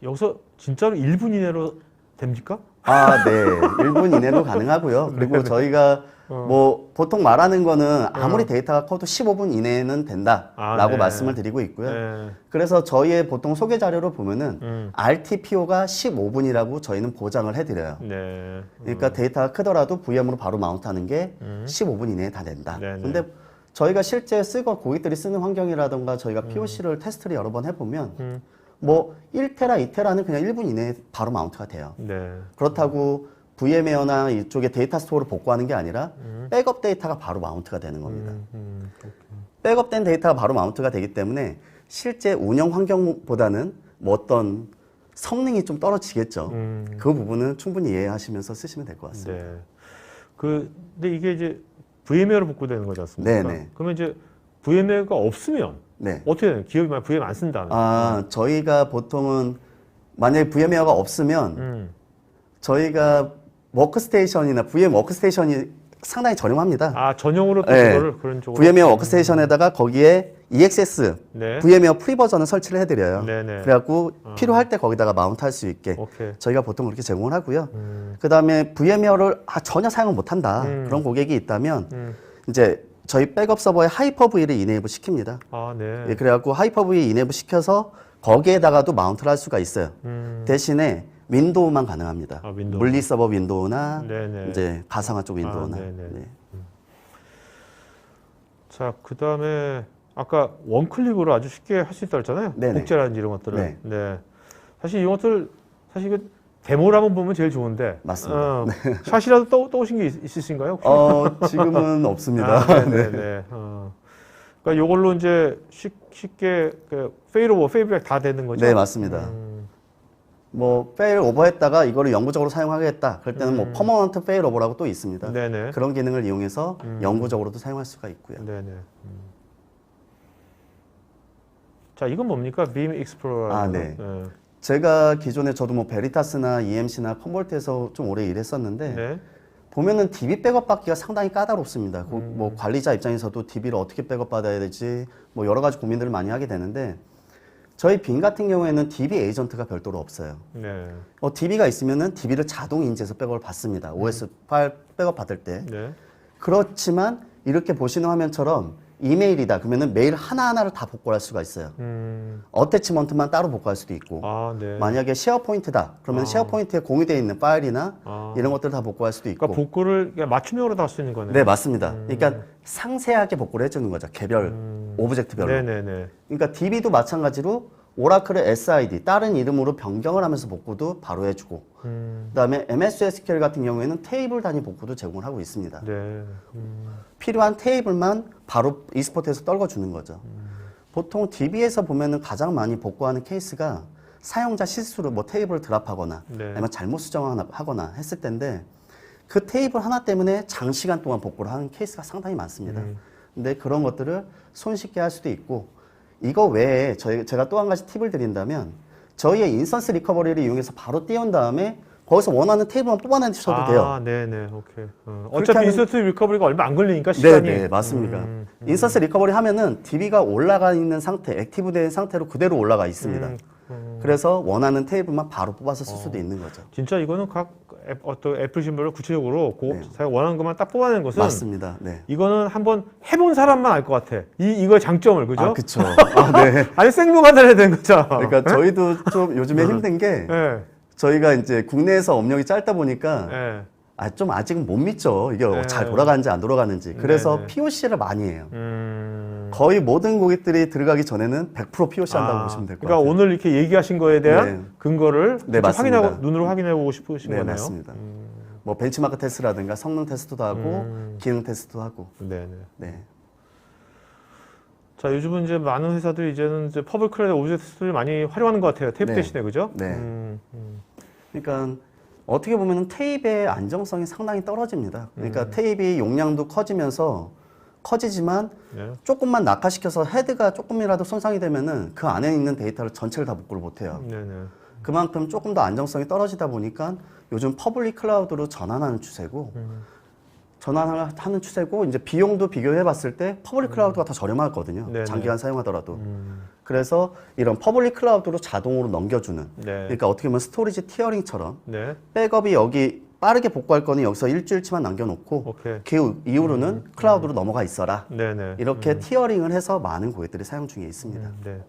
여기서 진짜로 1분 이내로 됩니까? 네. 1분 이내로 가능하고요. 그리고 저희가 뭐 보통 말하는 거는 아무리 데이터가 커도 15분 이내는 된다라고 네. 말씀을 드리고 있고요. 네. 그래서 저희의 보통 소개 자료를 보면은 RTPO가 15분이라고 저희는 보장을 해드려요. 네. 그러니까 데이터가 크더라도 VM으로 바로 마운트하는 게 15분 이내에 다 된다. 네네. 근데 저희가 실제 고객들이 쓰는 환경이라던가 저희가 POC를 테스트를 여러 번 해보면 뭐 1테라, 2테라는 그냥 1분 이내에 바로 마운트가 돼요. 네. 그렇다고 VM웨어나 이쪽에 데이터 스토어를 복구하는 게 아니라 백업 데이터가 바로 마운트가 되는 겁니다. 백업된 데이터가 바로 마운트가 되기 때문에 실제 운영 환경보다는 뭐 어떤 성능이 좀 떨어지겠죠. 그 부분은 충분히 이해하시면서 쓰시면 될 것 같습니다. 네. 근데 이게 이제 VM웨어로 복구되는 거지 않습니까? 네네. 그러면 이제 VM웨어가 없으면 네. 어떻게 되나요? 기업이 만약 VM 안 쓴다면? 저희가 보통은 만약에 VM웨어가 없으면 저희가 워크스테이션이나 VM 워크스테이션이 상당히 저렴합니다. 전용으로 또 네. 그거를 그런 쪽으로. VM웨어 워크스테이션에다가 거기에 EXS 네. VM웨어 프리 버전을 설치를 해드려요. 네네. 그래갖고 필요할 때 거기다가 마운트 할 수 있게 오케이. 저희가 보통 그렇게 제공을 하고요. 그 다음에 VM웨어를 전혀 사용을 못한다 그런 고객이 있다면 이제 저희 백업 서버에 하이퍼V를 이네이블 시킵니다. 아, 네. 예, 그래갖고 하이퍼V 이네이블 시켜서 거기에다가도 마운트를 할 수가 있어요. 대신에 윈도우만 가능합니다. 아, 윈도우. 물리 서버 윈도우나 네네. 이제 가상화 쪽 윈도우나. 아, 네네. 네. 자, 그 다음에 아까 원클릭으로 아주 쉽게 할 수 있다고 했잖아요. 네네. 복제라든지 이런 것들을. 네. 네. 사실 이런 것들, 사실 그 데모를 한번 보면 제일 좋은데. 맞습니다. 샷이라도 떠오신 게 있으신가요? 혹시? 지금은 없습니다. 아, 네네. 그러니까 이걸로 이제 쉽게 그 페이드백 다 되는 거죠? 네, 맞습니다. 뭐 페일 오버했다가 이거를 영구적으로 사용하겠다. 그럴 때는 뭐 퍼머넌트 페일 오버라고 또 있습니다. 네네. 그런 기능을 이용해서 영구적으로도 사용할 수가 있고요. 네네. 자, 이건 뭡니까? 빔 익스플로러. 아, 네. 제가 기존에 저도 뭐 베리타스나 EMC나 컴볼트에서 좀 오래 일했었는데 네. 보면은 DB 백업 받기가 상당히 까다롭습니다. 뭐 관리자 입장에서도 DB를 어떻게 백업 받아야 될지 뭐 여러 가지 고민들을 많이 하게 되는데 저희 빔 같은 경우에는 DB 에이전트가 별도로 없어요. 네. DB가 있으면은 DB를 자동 인지해서 백업을 받습니다. OS 파일 백업 받을 때. 네. 그렇지만 이렇게 보시는 화면처럼 이메일이다. 그러면은 메일 하나하나를 다 복구할 수가 있어요. 어태치먼트만 따로 복구할 수도 있고. 아, 네. 만약에 쉐어포인트다. 그러면 쉐어포인트에 공유되어 있는 파일이나 이런 것들을 다 복구할 수도 있고. 그러니까 복구를 그냥 맞춤형으로 다 할 수 있는 거네요. 네, 맞습니다. 그러니까 상세하게 복구를 해주는 거죠. 개별, 오브젝트별로. 네네네. 그러니까 DB도 마찬가지로 오라클의 SID, 다른 이름으로 변경을 하면서 복구도 바로 해주고, 그다음에 MS SQL 같은 경우에는 테이블 단위 복구도 제공을 하고 있습니다. 네. 필요한 테이블만 바로 e스포트에서 떨궈주는 거죠. 보통 DB에서 보면은 가장 많이 복구하는 케이스가 사용자 실수로 뭐 테이블을 드랍하거나 네. 아니면 잘못 수정하거나 했을 텐데 그 테이블 하나 때문에 장시간 동안 복구를 하는 케이스가 상당히 많습니다. 근데 그런 것들을 손쉽게 할 수도 있고 이거 외에 제가 또 한 가지 팁을 드린다면 저희의 인스턴스 리커버리를 이용해서 바로 띄운 다음에 거기서 원하는 테이블만 뽑아내셔도 돼요. 아, 네네. 오케이. 어차피 인스턴트 리커버리가 얼마 안 걸리니까 네, 시간이. 네, 맞습니다. 인스턴스 리커버리 하면은 DB가 올라가 있는 상태, 액티브된 상태로 그대로 올라가 있습니다. 그래서 원하는 테이블만 바로 뽑아서 쓸 수도 있는 거죠. 진짜 이거는 각 어떤 애플신별로 구체적으로 네. 자기가 원하는 것만 딱 뽑아내는 것은 맞습니다. 네. 이거는 한번 해본 사람만 알 것 같아. 이거의 장점을, 그죠? 아, 그쵸. 네. 아니, 생뚱하다해야 되는 거죠. 그러니까 저희도 좀 요즘에 힘든 게 네. 저희가 이제 국내에서 업력이 짧다 보니까 네. 좀 아직은 못 믿죠. 이게 네. 잘 돌아가는지 안 돌아가는지. 그래서 네, 네. POC를 많이 해요. 거의 모든 고객들이 들어가기 전에는 100% POC 한다고 보시면 될 것 그러니까 같아요. 오늘 이렇게 얘기하신 거에 대한 네. 근거를 네, 직접 맞습니다. 확인하고 눈으로 확인해 보고 싶으신 네, 거네요. 맞습니다. 뭐 벤치마크 테스트라든가 성능 테스트도 하고 기능 테스트도 하고. 네네. 네. 자, 요즘은 이제 많은 회사들이 이제는 이제 퍼블릭 클라우드 오브젝트를 많이 활용하는 것 같아요. 테이프 네. 대신에, 그죠? 네. 그러니까 어떻게 보면 테이프의 안정성이 상당히 떨어집니다. 그러니까 테이프 용량도 커지지만 네. 조금만 낙하시켜서 헤드가 조금이라도 손상이 되면은 그 안에 있는 데이터를 전체를 다 복구를 못해요. 네네. 그만큼 조금 더 안정성이 떨어지다 보니까 요즘 퍼블릭 클라우드로 전환하는 추세고 전환하는 추세고 이제 비용도 비교해 봤을 때 퍼블릭 클라우드가 더 저렴하거든요. 네네. 장기간 사용하더라도. 그래서 이런 퍼블릭 클라우드로 자동으로 넘겨주는 네. 그러니까 어떻게 보면 스토리지 티어링처럼 네. 백업이 여기 빠르게 복구할 거는 여기서 일주일치만 남겨놓고 오케이. 그 이후로는 클라우드로 넘어가 있어라. 네네. 이렇게 티어링을 해서 많은 고객들이 사용 중에 있습니다. 네.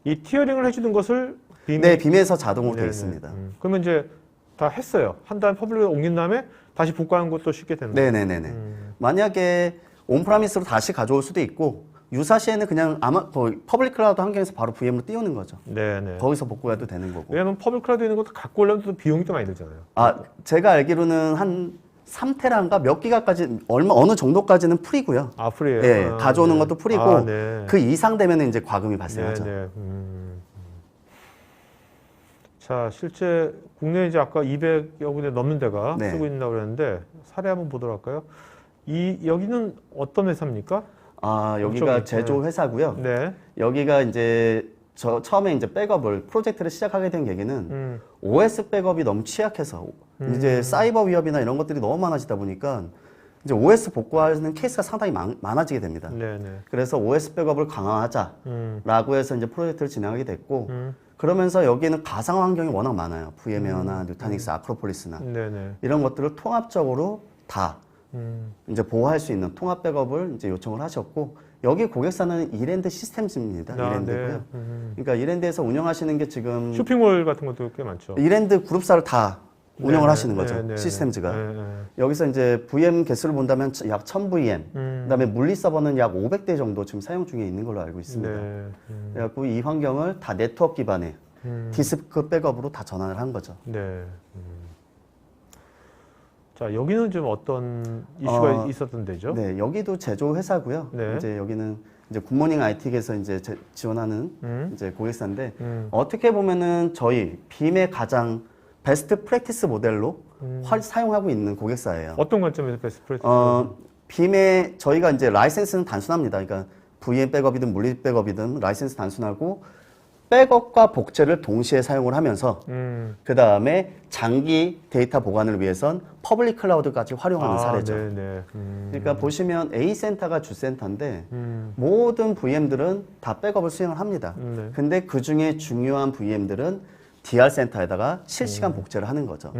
이 티어링을 해주는 것을 네, 빔에서 자동으로 되어 네네. 있습니다. 그러면 이제 다 했어요. 한 다음에 퍼블릭에 옮긴 다음에 다시 복구하는 것도 쉽게 되는 거예요. 네네네네. 만약에 온프라미스로 다시 가져올 수도 있고 유사시에는 그냥 아마 거의 퍼블릭 클라우드 환경에서 바로 VM으로 띄우는 거죠. 네네. 거기서 복구해도 되는 거고. 왜냐하면 퍼블릭 클라우드 있는 것도 갖고 오려면 또 비용이 또 많이 들잖아요. 제가 알기로는 한 3테라인가 몇 기가까지 어느 정도까지는 풀이고요. 아, 풀이에요? 예, 가져오는 것도 풀이고 네. 그 이상 되면 이제 과금이 발생하죠. 네네. 자, 실제 국내에 이제 아까 200여 군데 넘는 데가 네. 쓰고 있다고 그랬는데 사례 한번 보도록 할까요? 여기는 어떤 회사입니까? 여기가 엄청, 제조 회사고요. 네. 여기가 이제 처음에 이제 백업을 프로젝트를 시작하게 된 계기는 OS 백업이 너무 취약해서 이제 사이버 위협이나 이런 것들이 너무 많아지다 보니까 이제 OS 복구하는 케이스가 상당히 많아지게 됩니다. 네네. 그래서 OS 백업을 강화하자라고 해서 이제 프로젝트를 진행하게 됐고 그러면서 여기는 가상화 환경이 워낙 많아요. VM웨어나 뉴타닉스, 아크로폴리스나 네네. 이런 것들을 통합적으로 다 이제 보호할 수 있는 통합 백업을 이제 요청을 하셨고 여기 고객사는 이랜드 시스템즈입니다. 이랜드고요. 네. 그러니까 이랜드에서 운영하시는 게 지금 쇼핑몰 같은 것도 꽤 많죠. 이랜드 그룹사를 다 운영을 네, 하시는 거죠. 네, 시스템즈가. 네. 여기서 이제 VM 개수를 본다면 약 1000 VM. 그다음에 물리 서버는 약 500대 정도 지금 사용 중에 있는 걸로 알고 있습니다. 네. 그래갖고 이 환경을 다 네트워크 기반의 디스크 백업으로 다 전환을 한 거죠. 네. 자, 여기는 좀 어떤 이슈가 있었던 데죠? 네, 여기도 제조 회사고요. 네. 이제 여기는 이제 굿모닝 IT에서 이제 지원하는 이제 고객사인데 음. 어떻게 보면은 저희 빔의 가장 베스트 프랙티스 모델로 사용하고 있는 고객사예요. 어떤 관점에서 베스트 프랙티스? 빔의 저희가 이제 라이센스는 단순합니다. 그러니까 VM 백업이든 물리 백업이든 라이센스 단순하고 백업과 복제를 동시에 사용을 하면서 그 다음에 장기 데이터 보관을 위해선 퍼블릭 클라우드까지 활용하는 사례죠. 네네. 그러니까 보시면 A 센터가 주 센터인데 모든 VM들은 다 백업을 수행을 합니다. 네. 근데 그 중에 중요한 VM들은 DR 센터에다가 실시간 복제를 하는 거죠.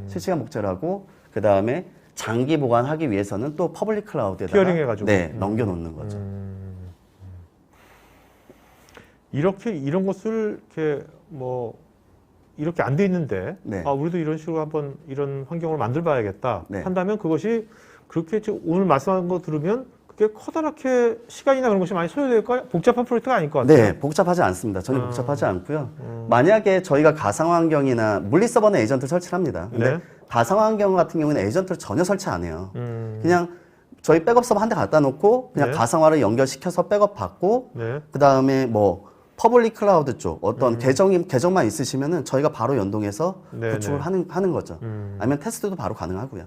실시간 복제를 하고 그 다음에 장기 보관하기 위해서는 또 퍼블릭 클라우드에다가 피어링해가지고. 네, 넘겨놓는 거죠. 이렇게 이런 것을 이렇게 뭐 이렇게 안 돼 있는데 네. 아 우리도 이런 식으로 한번 이런 환경을 만들어봐야겠다 네. 한다면 그것이 그렇게 지금 오늘 말씀한 거 들으면 그게 커다랗게 시간이나 그런 것이 많이 소요될까 복잡한 프로젝트가 아닐 것 같아요. 네, 복잡하지 않습니다. 전혀 복잡하지 않고요. 만약에 저희가 가상 환경이나 물리 서버는 에이전트를 설치를 합니다. 근데 네. 가상 환경 같은 경우는 에이전트를 전혀 설치 안 해요. 그냥 저희 백업 서버 한 대 갖다 놓고 그냥 네. 가상화를 연결시켜서 백업 받고 네. 그 다음에 뭐 퍼블릭 클라우드 쪽 어떤 계정만 있으시면은 저희가 바로 연동해서 네, 구축을 네. 하는 거죠. 아니면 테스트도 바로 가능하고요.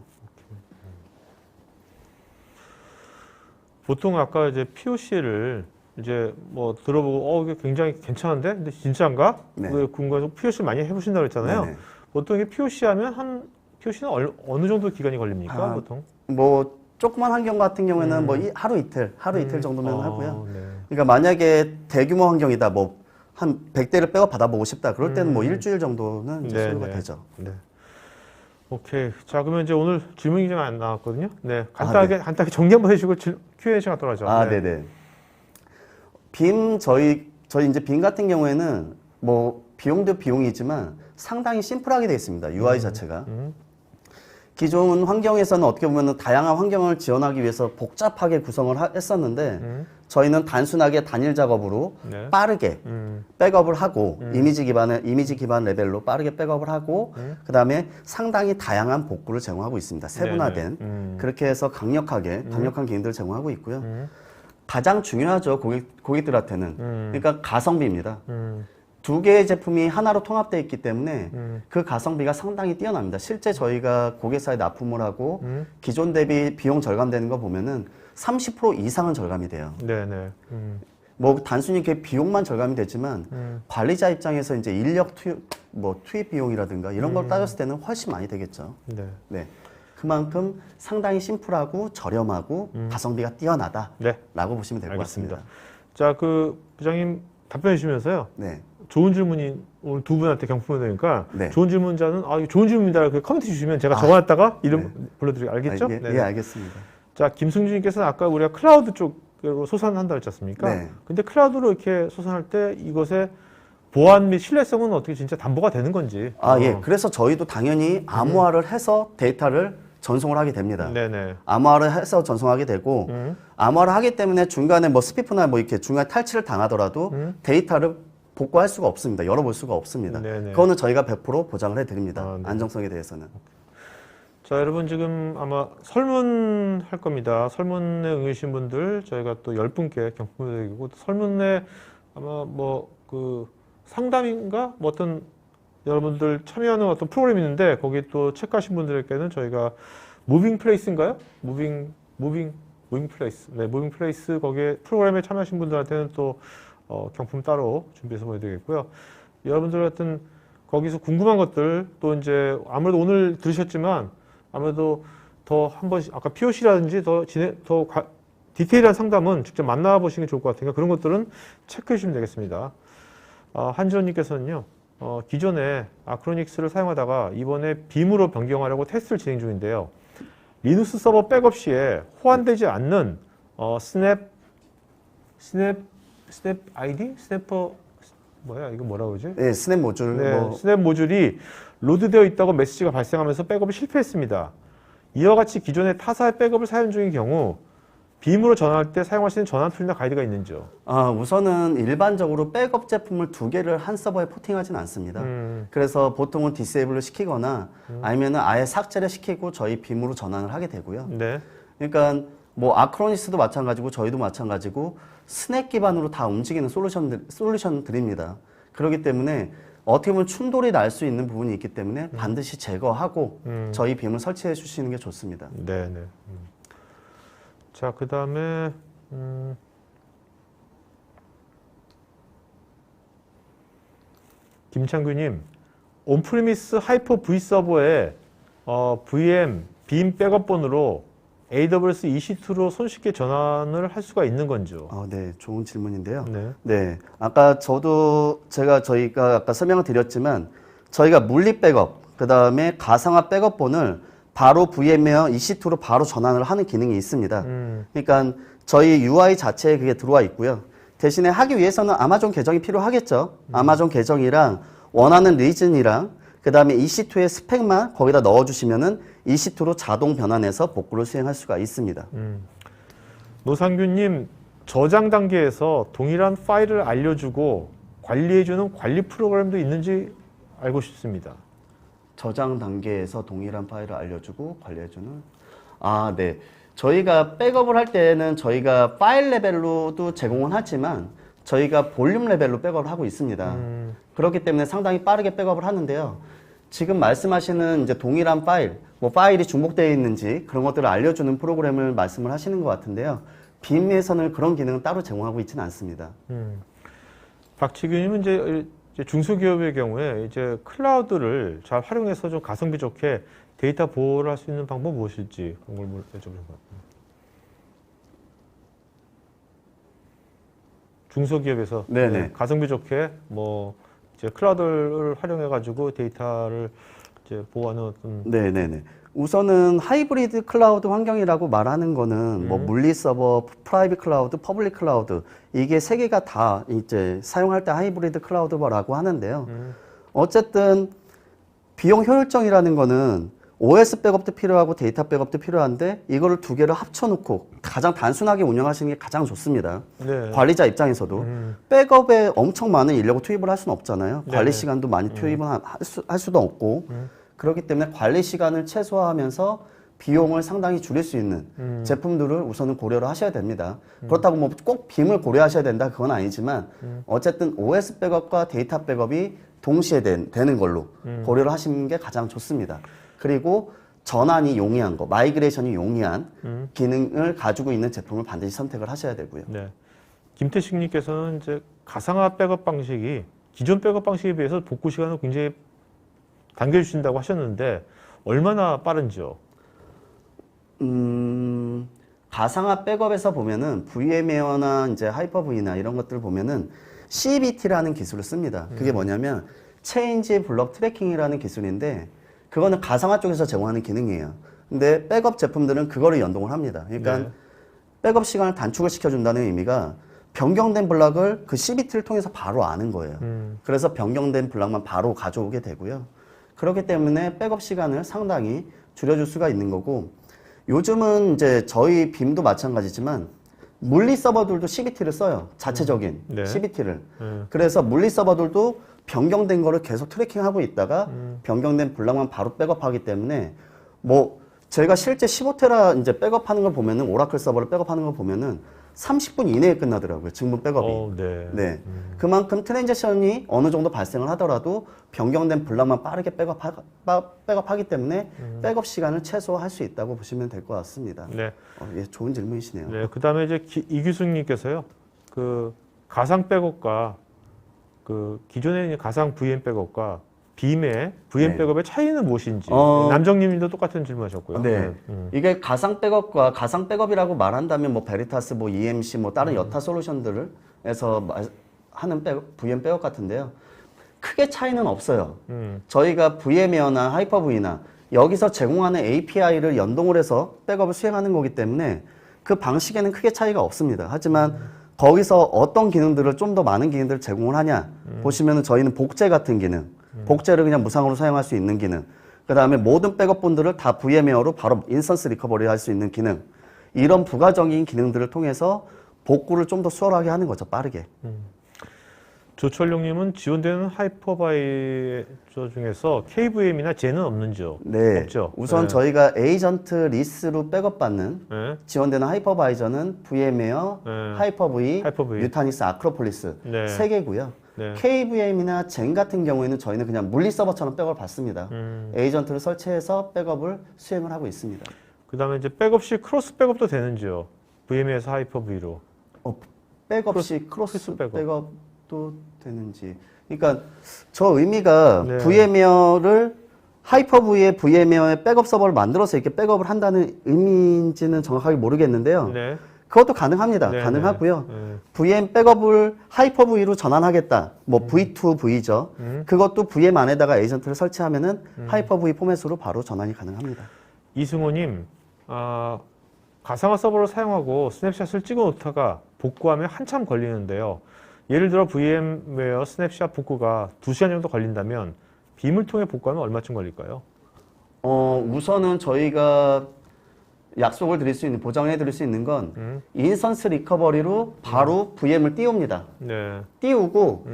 보통 아까 이제 POC를 이제 뭐 들어보고 이게 굉장히 괜찮은데 근데 진짜인가? 네. 그 궁금해서 POC 많이 해보신다고 했잖아요. 네네. 보통 이게 POC 하면 POC는 어느 정도 기간이 걸립니까? 보통? 뭐 조그만 환경 같은 경우에는 뭐 하루 이틀 정도면 아, 하고요. 네. 그러니까 만약에 대규모 환경이다 뭐 한 100대를 백업 받아보고 싶다 그럴 때는 뭐 일주일 정도는 이제 네, 소요가 네. 되죠. 네. 오케이. 자, 그러면 이제 오늘 질문이 좀 안 나왔거든요. 네. 네. 간단하게 정리 한번 해주고 Q&A 시간 돌아가죠. 아, 네. 네네. 빔 저희 이제 빔 같은 경우에는 뭐 비용도 비용이지만 상당히 심플하게 되어 있습니다. UI 자체가. 기존 환경에서는 어떻게 보면 다양한 환경을 지원하기 위해서 복잡하게 구성을 했었는데 저희는 단순하게 단일 작업으로 네. 빠르게 백업을 하고 이미지 기반 레벨로 빠르게 백업을 하고 그다음에 상당히 다양한 복구를 제공하고 있습니다. 세분화된 그렇게 해서 강력한 기능들을 제공하고 있고요. 가장 중요하죠. 고객들한테는 그러니까 가성비입니다. 두 개의 제품이 하나로 통합되어 있기 때문에 그 가성비가 상당히 뛰어납니다. 실제 저희가 고객사에 납품을 하고 기존 대비 비용 절감되는 거 보면은 30% 이상은 절감이 돼요. 네네. 뭐 단순히 그 비용만 절감이 되지만 관리자 입장에서 이제 인력 투입 비용이라든가 이런 걸 따졌을 때는 훨씬 많이 되겠죠. 네. 네. 그만큼 상당히 심플하고 저렴하고 가성비가 뛰어나다라고 네. 보시면 될 것 알겠습니다. 같습니다. 자, 그 부장님 답변해 주시면서요. 네. 좋은 질문이 오늘 두 분한테 경품이 되니까 네. 좋은 질문자는 이거 좋은 질문입니다. 그 커멘트 주시면 제가 적어놨다가 이름 불러드리고 알겠죠? 예, 네네. 예, 알겠습니다. 자, 김승준님께서는 아까 우리가 클라우드 쪽으로 소산한다 했지 않습니까? 네. 근데 클라우드로 이렇게 소산할 때 이것의 보안 및 신뢰성은 어떻게 진짜 담보가 되는 건지. 예. 그래서 저희도 당연히 암호화를 해서 데이터를 전송을 하게 됩니다. 네네. 암호화를 해서 전송하게 되고 암호화를 하기 때문에 중간에 뭐 스피프나 뭐 이렇게 중간에 탈취를 당하더라도 데이터를 복구할 수가 없습니다. 열어볼 수가 없습니다. 네네. 그거는 저희가 100% 보장을 해드립니다. 아, 네. 안정성에 대해서는. 자, 여러분 지금 아마 설문 할 겁니다. 설문에 응해주신 분들 저희가 또 10분께 경품을 드리고 설문에 아마 뭐 그 상담인가 뭐 어떤 여러분들 참여하는 어떤 프로그램이 있는데 거기 또 체크하신 분들에게는 저희가 무빙 플레이스인가요? 무빙 플레이스. 네, 무빙 플레이스 거기에 프로그램에 참여하신 분들한테는 또 경품 따로 준비해서 보여드리겠고요. 여러분들 같은 거기서 궁금한 것들 또 이제 아무래도 오늘 들으셨지만 아무래도 더 한 번씩 아까 POC라든지 더 디테일한 상담은 직접 만나보시는 게 좋을 것 같으니까 그런 것들은 체크해 주시면 되겠습니다. 한지원님께서는요. 기존에 아크로닉스를 사용하다가 이번에 빔으로 변경하려고 테스트를 진행 중인데요. 리눅스 서버 백업 시에 호환되지 않는 스냅 아이디? 스냅퍼 뭐야 이거 뭐라 그러지? 네, 스냅 모듈. 네, 스냅 모듈이 로드되어 있다고 메시지가 발생하면서 백업이 실패했습니다. 이와 같이 기존의 타사의 백업을 사용 중인 경우 빔으로 전환할 때 사용할 수 있는 전환 툴이나 가이드가 있는지요? 우선은 일반적으로 백업 제품을 두 개를 한 서버에 포팅하진 않습니다. 그래서 보통은 디세이블을 시키거나 아니면은 아예 삭제를 시키고 저희 빔으로 전환을 하게 되고요. 네. 그러니까 뭐 아크로니스도 마찬가지고 저희도 마찬가지고 스냅 기반으로 다 움직이는 솔루션들입니다. 그렇기 때문에 어떻게 보면 충돌이 날 수 있는 부분이 있기 때문에 반드시 제거하고 저희 빔을 설치해 주시는 게 좋습니다. 네, 네. 자, 그 다음에 김창규님, 온프리미스 하이퍼 V 서버에 VM 빔 백업본으로 AWS EC2로 손쉽게 전환을 할 수가 있는 건지요? 네, 좋은 질문인데요. 네. 네, 아까 저희가 아까 설명을 드렸지만 저희가 물리 백업, 그 다음에 가상화 백업본을 바로 VM웨어 EC2로 바로 전환을 하는 기능이 있습니다. 그러니까 저희 UI 자체에 그게 들어와 있고요. 대신에 하기 위해서는 아마존 계정이 필요하겠죠. 아마존 계정이랑 원하는 리즌이랑 그 다음에 EC2의 스펙만 거기다 넣어주시면은 EC2로 자동 변환해서 복구를 수행할 수가 있습니다. 노상규님, 저장 단계에서 동일한 파일을 알려주고 관리해주는 관리 프로그램도 있는지 알고 싶습니다. 저장 단계에서 동일한 파일을 알려주고 관리해주는 네. 저희가 백업을 할 때는 저희가 파일 레벨로도 제공은 하지만 저희가 볼륨 레벨로 백업을 하고 있습니다. 그렇기 때문에 상당히 빠르게 백업을 하는데요. 지금 말씀하시는 이제 동일한 파일, 뭐 파일이 중복되어 있는지 그런 것들을 알려주는 프로그램을 말씀을 하시는 것 같은데요. 빔에서는 그런 기능은 따로 제공하고 있지는 않습니다. 박치규님은 이제 중소기업의 경우에 이제 클라우드를 잘 활용해서 좀 가성비 좋게 데이터 보호를 할 수 있는 방법 무엇일지 그런 걸 여쭤보는 것 같아요. 중소기업에서 네네. 가성비 좋게 뭐 이제 클라우드를 활용해 가지고 데이터를 이제 보호하는 어떤 네네네. 우선은 하이브리드 클라우드 환경이라고 말하는 거는 뭐 물리 서버, 프라이빗 클라우드, 퍼블릭 클라우드 이게 세 개가 다 이제 사용할 때 하이브리드 클라우드라고 하는데요. 어쨌든 비용 효율성이라는 거는 OS 백업도 필요하고 데이터 백업도 필요한데 이거를 두 개를 합쳐놓고 가장 단순하게 운영하시는 게 가장 좋습니다. 네. 관리자 입장에서도 백업에 엄청 많은 인력을 투입을 할 수는 없잖아요. 네. 관리 시간도 많이 투입을 할 수도 없고 그렇기 때문에 관리 시간을 최소화하면서 비용을 상당히 줄일 수 있는 제품들을 우선은 고려를 하셔야 됩니다. 그렇다고 뭐 꼭 빔을 고려하셔야 된다 그건 아니지만 어쨌든 OS 백업과 데이터 백업이 동시에 되는 걸로 고려를 하시는 게 가장 좋습니다. 그리고 전환이 용이한 거, 마이그레이션이 용이한 기능을 가지고 있는 제품을 반드시 선택을 하셔야 되고요. 네. 김태식님께서는 이제 가상화 백업 방식이 기존 백업 방식에 비해서 복구 시간을 굉장히 당겨주신다고 하셨는데 얼마나 빠른지요? 가상화 백업에서 보면은 VM웨어나 이제 하이퍼V나 이런 것들 보면은 CBT라는 기술을 씁니다. 그게 뭐냐면 체인지 블럭 트래킹이라는 기술인데 그거는 가상화 쪽에서 제공하는 기능이에요. 근데 백업 제품들은 그거를 연동을 합니다. 그러니까 네. 백업 시간을 단축을 시켜준다는 의미가 변경된 블럭을 그 CBT를 통해서 바로 아는 거예요. 그래서 변경된 블럭만 바로 가져오게 되고요. 그렇기 때문에 백업 시간을 상당히 줄여줄 수가 있는 거고 요즘은 이제 저희 빔도 마찬가지지만 물리 서버들도 CBT를 써요. 자체적인 네. CBT를. 그래서 물리 서버들도 변경된 거를 계속 트래킹하고 있다가 변경된 블럭만 바로 백업하기 때문에 뭐 제가 실제 15테라 이제 백업하는 걸 보면은 오라클 서버를 백업하는 걸 보면은 30분 이내에 끝나더라고요. 증분 백업이. 네. 네. 그만큼 트랜지션이 어느 정도 발생을 하더라도 변경된 블럭만 빠르게 백업하기 때문에 백업 시간을 최소화할 수 있다고 보시면 될 것 같습니다. 네. 예, 좋은 질문이시네요. 네. 그다음에 이제 이규승님께서요. 그 가상 백업과 그 기존에 있는 가상 VM 백업과 빔의 VM 네. 백업의 차이는 무엇인지 남정님도 똑같은 질문하셨고요. 네. 이게 가상 백업과 가상 백업이라고 말한다면 뭐 베리타스, 뭐 EMC, 뭐 다른 여타 솔루션들에서 하는 VM 백업 같은데요. 크게 차이는 없어요. 저희가 VM웨어나 하이퍼V나 여기서 제공하는 API를 연동을 해서 백업을 수행하는 거기 때문에 그 방식에는 크게 차이가 없습니다. 하지만 거기서 어떤 기능들을 좀 더 많은 기능들을 제공을 하냐 보시면은 저희는 복제 같은 기능, 복제를 그냥 무상으로 사용할 수 있는 기능, 그 다음에 모든 백업본들을 다 VMware로 바로 인스턴스 리커버리 할 수 있는 기능, 이런 부가적인 기능들을 통해서 복구를 좀 더 수월하게 하는 거죠, 빠르게. 조철룡님은 지원되는 하이퍼바이저 중에서 KVM이나 제는 없는지요? 네. 없죠. 우선 네. 저희가 에이전트 리스로 백업받는 네. 지원되는 하이퍼바이저는 VM웨어, 네. 하이퍼V, 하이퍼V. 뮤타니스, 아크로폴리스 네. 3개고요. 네. KVM이나 젠 같은 경우에는 저희는 그냥 물리 서버처럼 백업을 받습니다. 에이전트를 설치해서 백업을 수행을 하고 있습니다. 그 다음에 이제 백업 시 크로스 백업도 되는지요? VM에서 하이퍼V로. 백업 시 크로스 백업. 백업도 되는지. 그러니까 저 의미가 네. VM웨어를 하이퍼V의 VM웨어의 백업 서버를 만들어서 이렇게 백업을 한다는 의미인지는 정확하게 모르겠는데요. 네. 그것도 가능합니다. 네, 가능하고요. 네. VM 백업을 하이퍼V로 전환하겠다. 뭐 V2V죠. 그것도 VM 안에다가 에이전트를 설치하면은 하이퍼V 포맷으로 바로 전환이 가능합니다. 이승호님, 가상화 서버를 사용하고 스냅샷을 찍어 놓다가 복구하면 한참 걸리는데요. 예를 들어 VM웨어 스냅샷 복구가 2시간 정도 걸린다면 빔을 통해 복구하면 얼마쯤 걸릴까요? 우선은 저희가 약속을 드릴 수 있는, 보장해 드릴 수 있는 건 인스턴스 리커버리로 바로 VM을 띄웁니다. 네. 띄우고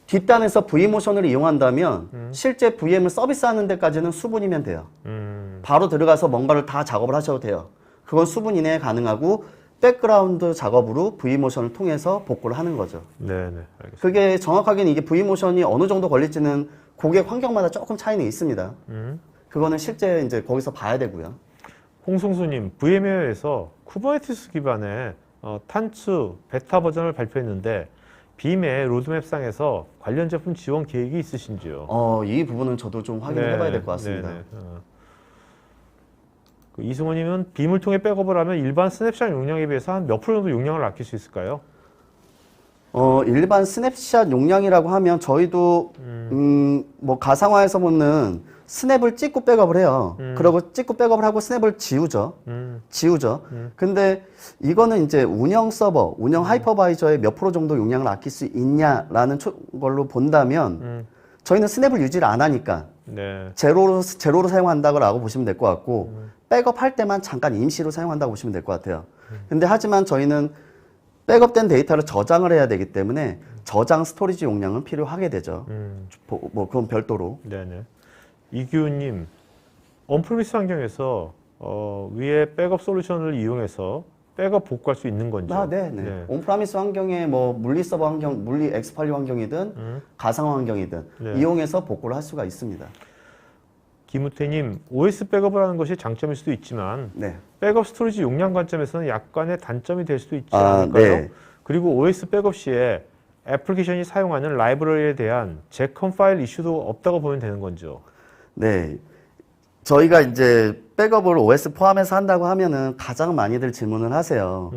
뒷단에서 V모션을 이용한다면 실제 VM을 서비스하는 데까지는 수분이면 돼요. 바로 들어가서 뭔가를 다 작업을 하셔도 돼요. 그건 수분 이내에 가능하고 백그라운드 작업으로 V모션을 통해서 복구를 하는 거죠. 네, 네. 알겠습니다. 그게 정확하게는 이게 V모션이 어느 정도 걸릴지는 고객 환경마다 조금 차이는 있습니다. 그거는 실제 이제 거기서 봐야 되고요. 홍승수님, VM웨어에서 쿠버네티스 기반의 탄츠 베타 버전을 발표했는데 빔의 로드맵상에서 관련 제품 지원 계획이 있으신지요? 이 부분은 저도 좀 확인을 해봐야 될 것 같습니다. 네, 네. 그 이승호님은 빔을 통해 백업을 하면 일반 스냅샷 용량에 비해서 한 몇 프로 정도 용량을 아낄 수 있을까요? 일반 스냅샷 용량이라고 하면 저희도 뭐 가상화에서 보는 스냅을 찍고 백업을 해요. 그러고 찍고 백업을 하고 스냅을 지우죠. 근데 이거는 이제 운영 서버, 운영 하이퍼바이저의 몇 프로 정도 용량을 아낄 수 있냐라는 걸로 본다면 저희는 스냅을 유지를 안 하니까 네. 제로로 사용한다고 보시면 될 것 같고 백업할 때만 잠깐 임시로 사용한다고 보시면 될 것 같아요. 근데 하지만 저희는 백업된 데이터를 저장을 해야 되기 때문에 저장 스토리지 용량은 필요하게 되죠. 뭐 그건 별도로. 네네. 이규님, 언프리미스 환경에서 위에 백업 솔루션을 이용해서 백업 복구할 수 있는 건지? 네. 온프라미스 환경에 뭐 물리 서버 환경, 물리 엑스팔리 환경이든 가상 환경이든 네. 이용해서 복구를 할 수가 있습니다. 김우태님, OS 백업을 하는 것이 장점일 수도 있지만 네. 백업 스토리지 용량 관점에서는 약간의 단점이 될 수도 있지 않을까요? 네. 그리고 OS 백업 시에 애플리케이션이 사용하는 라이브러리에 대한 제컴 파일 이슈도 없다고 보면 되는 건죠? 네. 저희가 이제 백업을 OS 포함해서 한다고 하면은 가장 많이들 질문을 하세요.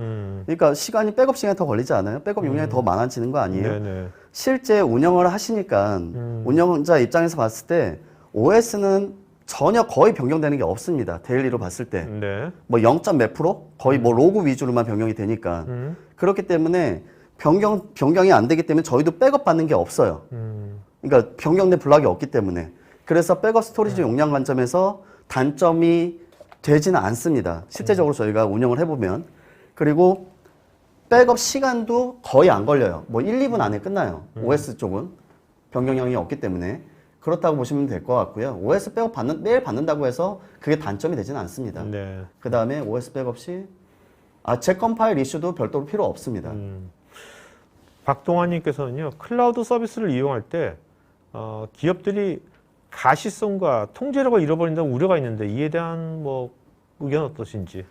그러니까 백업 시간이 더 걸리지 않아요? 백업 용량이 더 많아지는 거 아니에요? 네네. 실제 실제 운영을 하시니까 운영자 입장에서 봤을 때 OS는 전혀 거의 변경되는 게 없습니다. 데일리로 봤을 때. 네. 뭐 0. 몇 프로? 거의 뭐 로그 위주로만 변경이 되니까. 그렇기 때문에 변경이 안 되기 때문에 저희도 백업 받는 게 없어요. 그러니까 변경된 블락이 없기 때문에. 그래서 백업 스토리지 용량 관점에서 단점이 되지는 않습니다. 실제적으로 저희가 운영을 해보면. 그리고 백업 시간도 거의 안 걸려요. 뭐 1, 2분 안에 끝나요. OS 쪽은. 변경량이 없기 때문에. 그렇다고 보시면 될 것 같고요. OS 백업 매일 받는다고 해서 그게 단점이 되지는 않습니다. 네. 그 다음에 OS 백업 시 제컴 파일 이슈도 별도로 필요 없습니다. 박동환님께서는요, 클라우드 서비스를 이용할 때 기업들이 가시성과 통제력을 잃어버린다는 우려가 있는데 이에 대한 뭐 의견 어떠신지?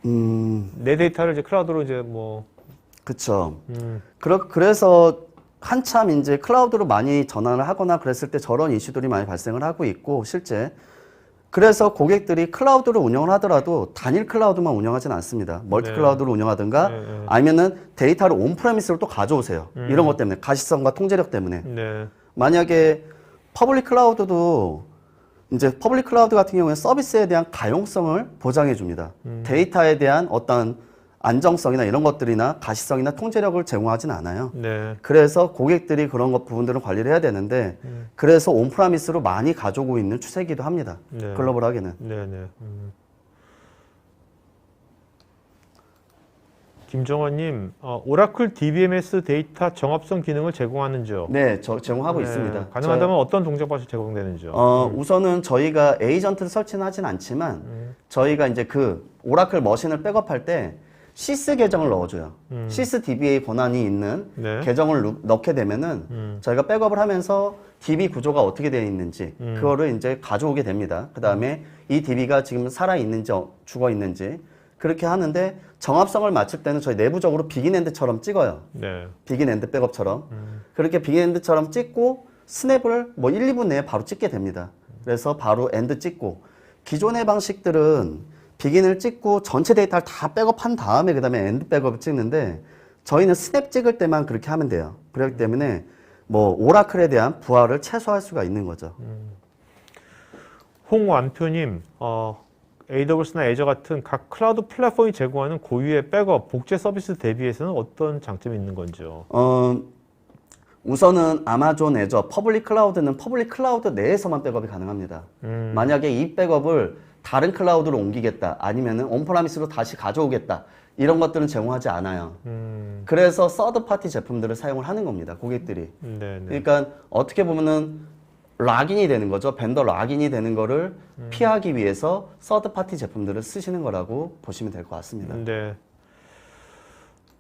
내 데이터를 이제 클라우드로 이제 뭐 그쵸. 그래서 한참 이제 클라우드로 많이 전환을 하거나 그랬을 때 저런 이슈들이 많이 발생을 하고 있고 실제 그래서 고객들이 클라우드를 운영을 하더라도 단일 클라우드만 운영하지는 않습니다. 멀티 클라우드를 운영하든가 아니면은 데이터를 온프레미스로 또 가져오세요. 이런 것 때문에 가시성과 통제력 때문에 네. 만약에 퍼블릭 클라우드도 이제 퍼블릭 클라우드 같은 경우에 서비스에 대한 가용성을 보장해 줍니다. 데이터에 대한 어떤 안정성이나 이런 것들이나 가시성이나 통제력을 제공하진 않아요. 네. 그래서 고객들이 그런 것 부분들은 관리를 해야 되는데 그래서 온프라미스로 많이 가져오고 있는 추세이기도 합니다. 네. 글로벌하게는. 네, 네. 김정원님, 오라클 DBMS 데이터 정합성 기능을 제공하는지요? 네, 제공하고 네, 있습니다. 가능하다면 어떤 동작 방식 제공되는지요? 우선은 저희가 에이전트를 설치는 하진 않지만 저희가 이제 그 오라클 머신을 백업할 때 시스 계정을 넣어줘요. 시스 DBA 권한이 있는 네. 계정을 넣게 되면은 저희가 백업을 하면서 DB 구조가 어떻게 되어 있는지 그거를 이제 가져오게 됩니다. 그 다음에 이 DB가 지금 살아 있는지 죽어 있는지 그렇게 하는데 정합성을 맞출 때는 저희 내부적으로 비긴엔드처럼 찍어요. 네. 비긴엔드 백업처럼 그렇게 비긴엔드처럼 찍고 스냅을 뭐 1, 2분 내에 바로 찍게 됩니다. 그래서 바로 엔드 찍고 기존의 방식들은 비긴을 찍고 전체 데이터를 다 백업한 다음에 그 다음에 엔드 백업을 찍는데 저희는 스냅 찍을 때만 그렇게 하면 돼요. 그렇기 때문에 뭐 오라클에 대한 부하를 최소화할 수가 있는 거죠. 홍완표님, AWS나 애저 같은 각 클라우드 플랫폼이 제공하는 고유의 백업, 복제 서비스 대비해서는 어떤 장점이 있는 건지요? 우선은 아마존 애저, 퍼블릭 클라우드는 퍼블릭 클라우드 내에서만 백업이 가능합니다. 만약에 이 백업을 다른 클라우드로 옮기겠다, 아니면은 온프라미스로 다시 가져오겠다, 이런 것들은 제공하지 않아요. 그래서 서드 파티 제품들을 사용을 하는 겁니다, 고객들이. 네, 네. 그러니까 어떻게 보면은 락인이 되는 거죠. 벤더 락인이 되는 거를 피하기 위해서 서드 파티 제품들을 쓰시는 거라고 보시면 될 것 같습니다. 네.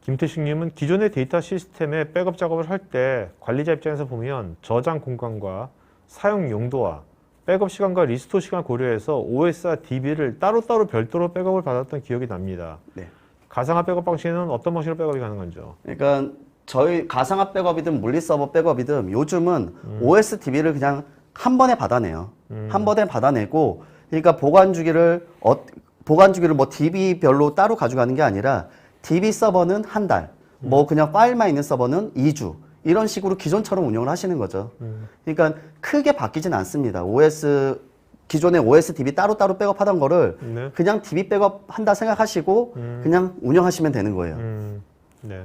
김태식님은 기존의 데이터 시스템에 백업 작업을 할 때 관리자 입장에서 보면 저장 공간과 사용 용도와 백업 시간과 리스토어 시간을 고려해서 OS와 DB를 따로따로 별도로 백업을 받았던 기억이 납니다. 네. 가상화 백업 방식에는 어떤 방식으로 백업이 가능한지요? 그러니까 저희 가상화 백업이든 물리 서버 백업이든 요즘은 OS DB를 그냥 한 번에 받아내요. 한 번에 받아내고 그러니까 보관 주기를 뭐 DB별로 따로 가져가는 게 아니라 DB 서버는 한 달, 뭐 그냥 파일만 있는 서버는 2주 이런 식으로 기존처럼 운영을 하시는 거죠. 그러니까 크게 바뀌진 않습니다. 기존의 OS DB 따로따로 백업하던 거를 네. 그냥 DB 백업 한다 생각하시고 그냥 운영하시면 되는 거예요. 네.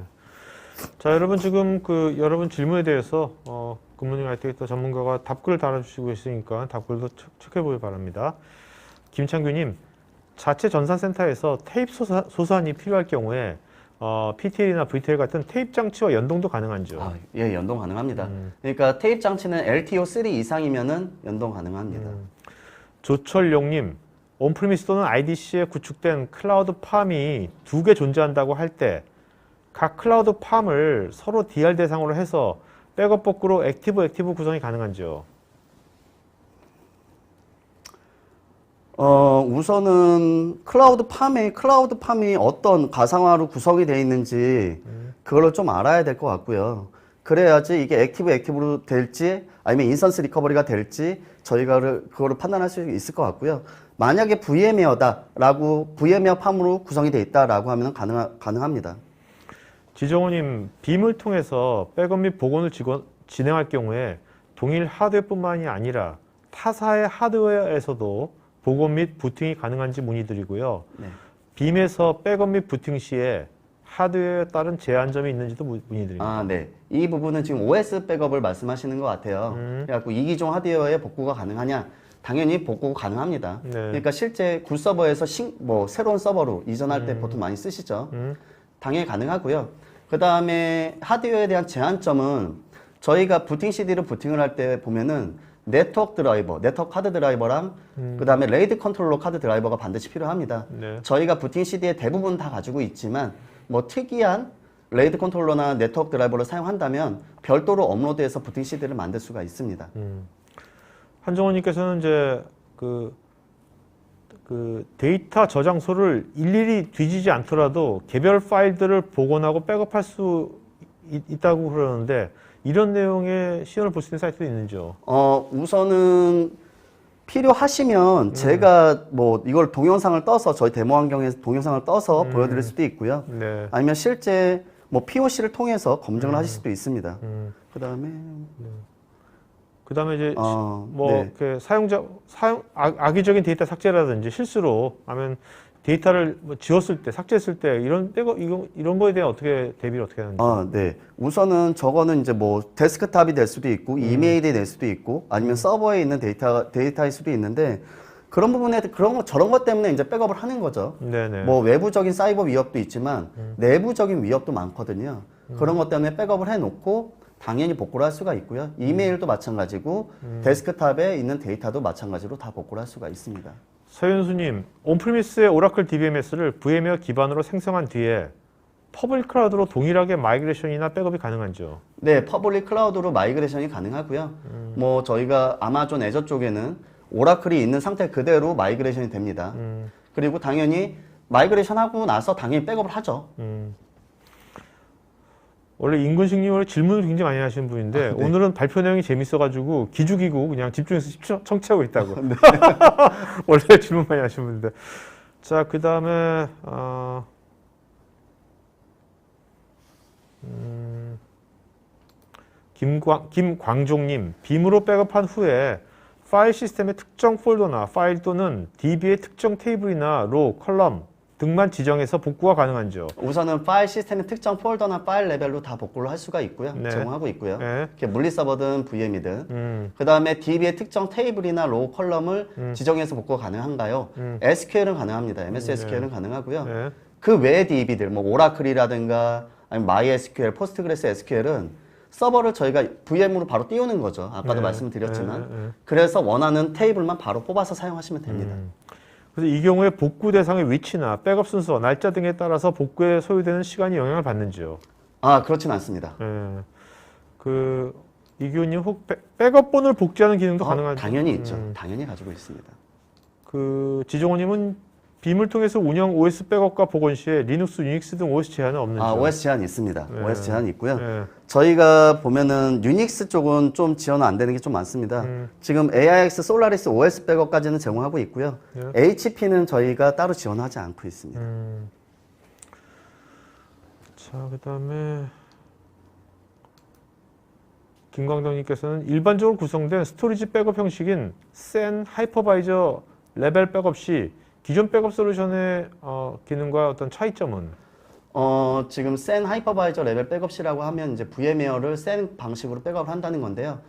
자, 여러분 지금 여러분 질문에 대해서 굿모닝 IT 전문가가 답글을 달아주시고 있으니까 답글도 체크해 보기 바랍니다. 김창규님, 자체 전산센터에서 테이프 소산이 필요할 경우에 PTL이나 VTL 같은 테이프 장치와 연동도 가능한지요? 예, 연동 가능합니다. 그러니까 테이프 장치는 LTO3 이상이면은 연동 가능합니다. 조철용님, 온프리미스 또는 IDC에 구축된 클라우드 팜이 2개 존재한다고 할 때 각 클라우드 팜을 서로 DR 대상으로 해서 백업 복구로 액티브 구성이 가능한지요? 우선은 클라우드 팜이 어떤 가상화로 구성이 되어 있는지 그걸 좀 알아야 될 것 같고요. 그래야지 이게 액티브로 될지 아니면 인스턴스 리커버리가 될지 저희가 그거를 판단할 수 있을 것 같고요. 만약에 VMware다라고 VMware 팜으로 구성이 되어 있다라고 하면 가능합니다. 지정호님, 빔을 통해서 백업 및 복원을 진행할 경우에 동일 하드웨어뿐만이 아니라 타사의 하드웨어에서도 복원 및 부팅이 가능한지 문의드리고요. 네. 빔에서 백업 및 부팅 시에 하드웨어에 따른 제한점이 있는지도 문의드립니다. 네. 이 부분은 지금 OS 백업을 말씀하시는 것 같아요. 그래갖고 이기종 하드웨어에 복구가 가능하냐? 당연히 복구가 가능합니다. 네. 그러니까 실제 굴서버에서 새로운 서버로 이전할 때 보통 많이 쓰시죠. 당연히 가능하고요. 그 다음에 하드웨어에 대한 제한점은 저희가 부팅 CD를 부팅을 할 때 보면은 네트워크 카드 드라이버랑 그 다음에 레이드 컨트롤러 카드 드라이버가 반드시 필요합니다. 네. 저희가 부팅 CD의 대부분 다 가지고 있지만 뭐 특이한 레이드 컨트롤러나 네트워크 드라이버를 사용한다면 별도로 업로드해서 부팅 CD를 만들 수가 있습니다. 한정호님께서는 이제 그 데이터 저장소를 일일이 뒤지지 않더라도 개별 파일들을 복원하고 백업할 수 있다고 그러는데 이런 내용의 시연을 볼 수 있는 사이트도 있는지요? 우선은 필요하시면 제가 뭐 이걸 동영상을 떠서 저희 데모 환경에서 동영상을 떠서 보여드릴 수도 있고요. 네. 아니면 실제 뭐 POC를 통해서 검증을 하실 수도 있습니다. 그 다음에 그다음에 이제 네. 그 악의적인 데이터 삭제라든지 실수로 하면 데이터를 뭐 지웠을 때, 삭제했을 때 이런 거에 대한 어떻게 대비를 어떻게 하는지. 네. 우선은 저거는 이제 뭐 데스크탑이 될 수도 있고 이메일이 될 수도 있고 아니면 서버에 있는 데이터일 수도 있는데 그런 부분에 저런 것 때문에 이제 백업을 하는 거죠. 네네. 뭐 외부적인 사이버 위협도 있지만 내부적인 위협도 많거든요. 그런 것 때문에 백업을 해놓고 당연히 복구를 할 수가 있고요. 이메일도 마찬가지고 데스크탑에 있는 데이터도 마찬가지로 다 복구를 할 수가 있습니다. 서윤수님, 온프리미스의 오라클 DBMS를 VM웨어 기반으로 생성한 뒤에 퍼블릭 클라우드로 동일하게 마이그레이션이나 백업이 가능한지요? 네, 퍼블릭 클라우드로 마이그레이션이 가능하고요. 뭐 저희가 아마존 애저 쪽에는 오라클이 있는 상태 그대로 마이그레이션이 됩니다. 그리고 당연히 마이그레이션 하고 나서 당연히 백업을 하죠. 원래 인근식님 원래 질문을 굉장히 많이 하시는 분인데 네. 오늘은 발표 내용이 재밌어가지고 기죽이고 그냥 집중해서 청취하고 있다고. 원래 질문 많이 하시는 분인데. 자, 그 다음에 김광종님, 빔으로 백업한 후에 파일 시스템의 특정 폴더나 파일 또는 DB의 특정 테이블이나 로, 컬럼 등만 지정해서 복구가 가능한지요? 우선은 파일 시스템의 특정 폴더나 파일 레벨로 다 복구를 할 수가 있고요. 네. 제공하고 있고요. 네. 이렇게 물리 서버든 VM이든. 그 다음에 DB의 특정 테이블이나 로우 컬럼을 지정해서 복구가 가능한가요? SQL은 가능합니다. MS SQL은 가능하고요. 네. 그 외의 DB들, 뭐 오라클이라든가 아니면 MySQL, 포스트그레스 SQL은 서버를 저희가 VM으로 바로 띄우는 거죠. 아까도 네. 말씀드렸지만. 그래서 원하는 테이블만 바로 뽑아서 사용하시면 됩니다. 그래서 이 경우에 복구 대상의 위치나 백업 순서, 날짜 등에 따라서 복구에 소요되는 시간이 영향을 받는지요? 그렇진 않습니다. 예. 그 이규님 혹 백업본을 복제하는 기능도 가능한지? 당연히 있죠. 당연히 가지고 있습니다. 그 지종호님은 빔을 통해서 운영 OS 백업과 복원 시에 리눅스, 유닉스 등 OS 제한은 없는지요? OS 제한 있습니다. 네. OS 제한 있고요. 네. 저희가 보면은 유닉스 쪽은 좀 지원 안 되는 게 좀 많습니다. 지금 AIX 솔라리스 OS 백업까지는 제공하고 있고요. HP는 저희가 따로 지원하지 않고 있습니다. 자, 그다음에 김광덕님께서는 일반적으로 구성된 스토리지 백업 형식인 SAN 하이퍼바이저 레벨 백업 시 기존 백업 솔루션의 기능과 어떤 차이점은? 지금 SAN 하이퍼바이저 레벨 백업시라고 하면 이제 VM웨어를 SAN 방식으로 백업을 한다는 건데요.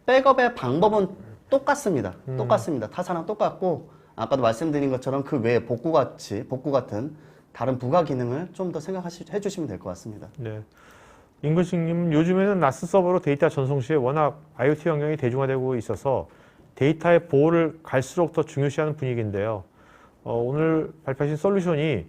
백업의 방법은 똑같습니다. 똑같습니다. 타사랑 똑같고 아까도 말씀드린 것처럼 그 외에 복구 같은 다른 부가 기능을 좀 더 생각해 주시면 될 것 같습니다. 네. 임근식님, 요즘에는 나스 서버로 데이터 전송 시에 워낙 IoT 환경이 대중화되고 있어서 데이터의 보호를 갈수록 더 중요시하는 분위기인데요. 오늘 발표하신 솔루션이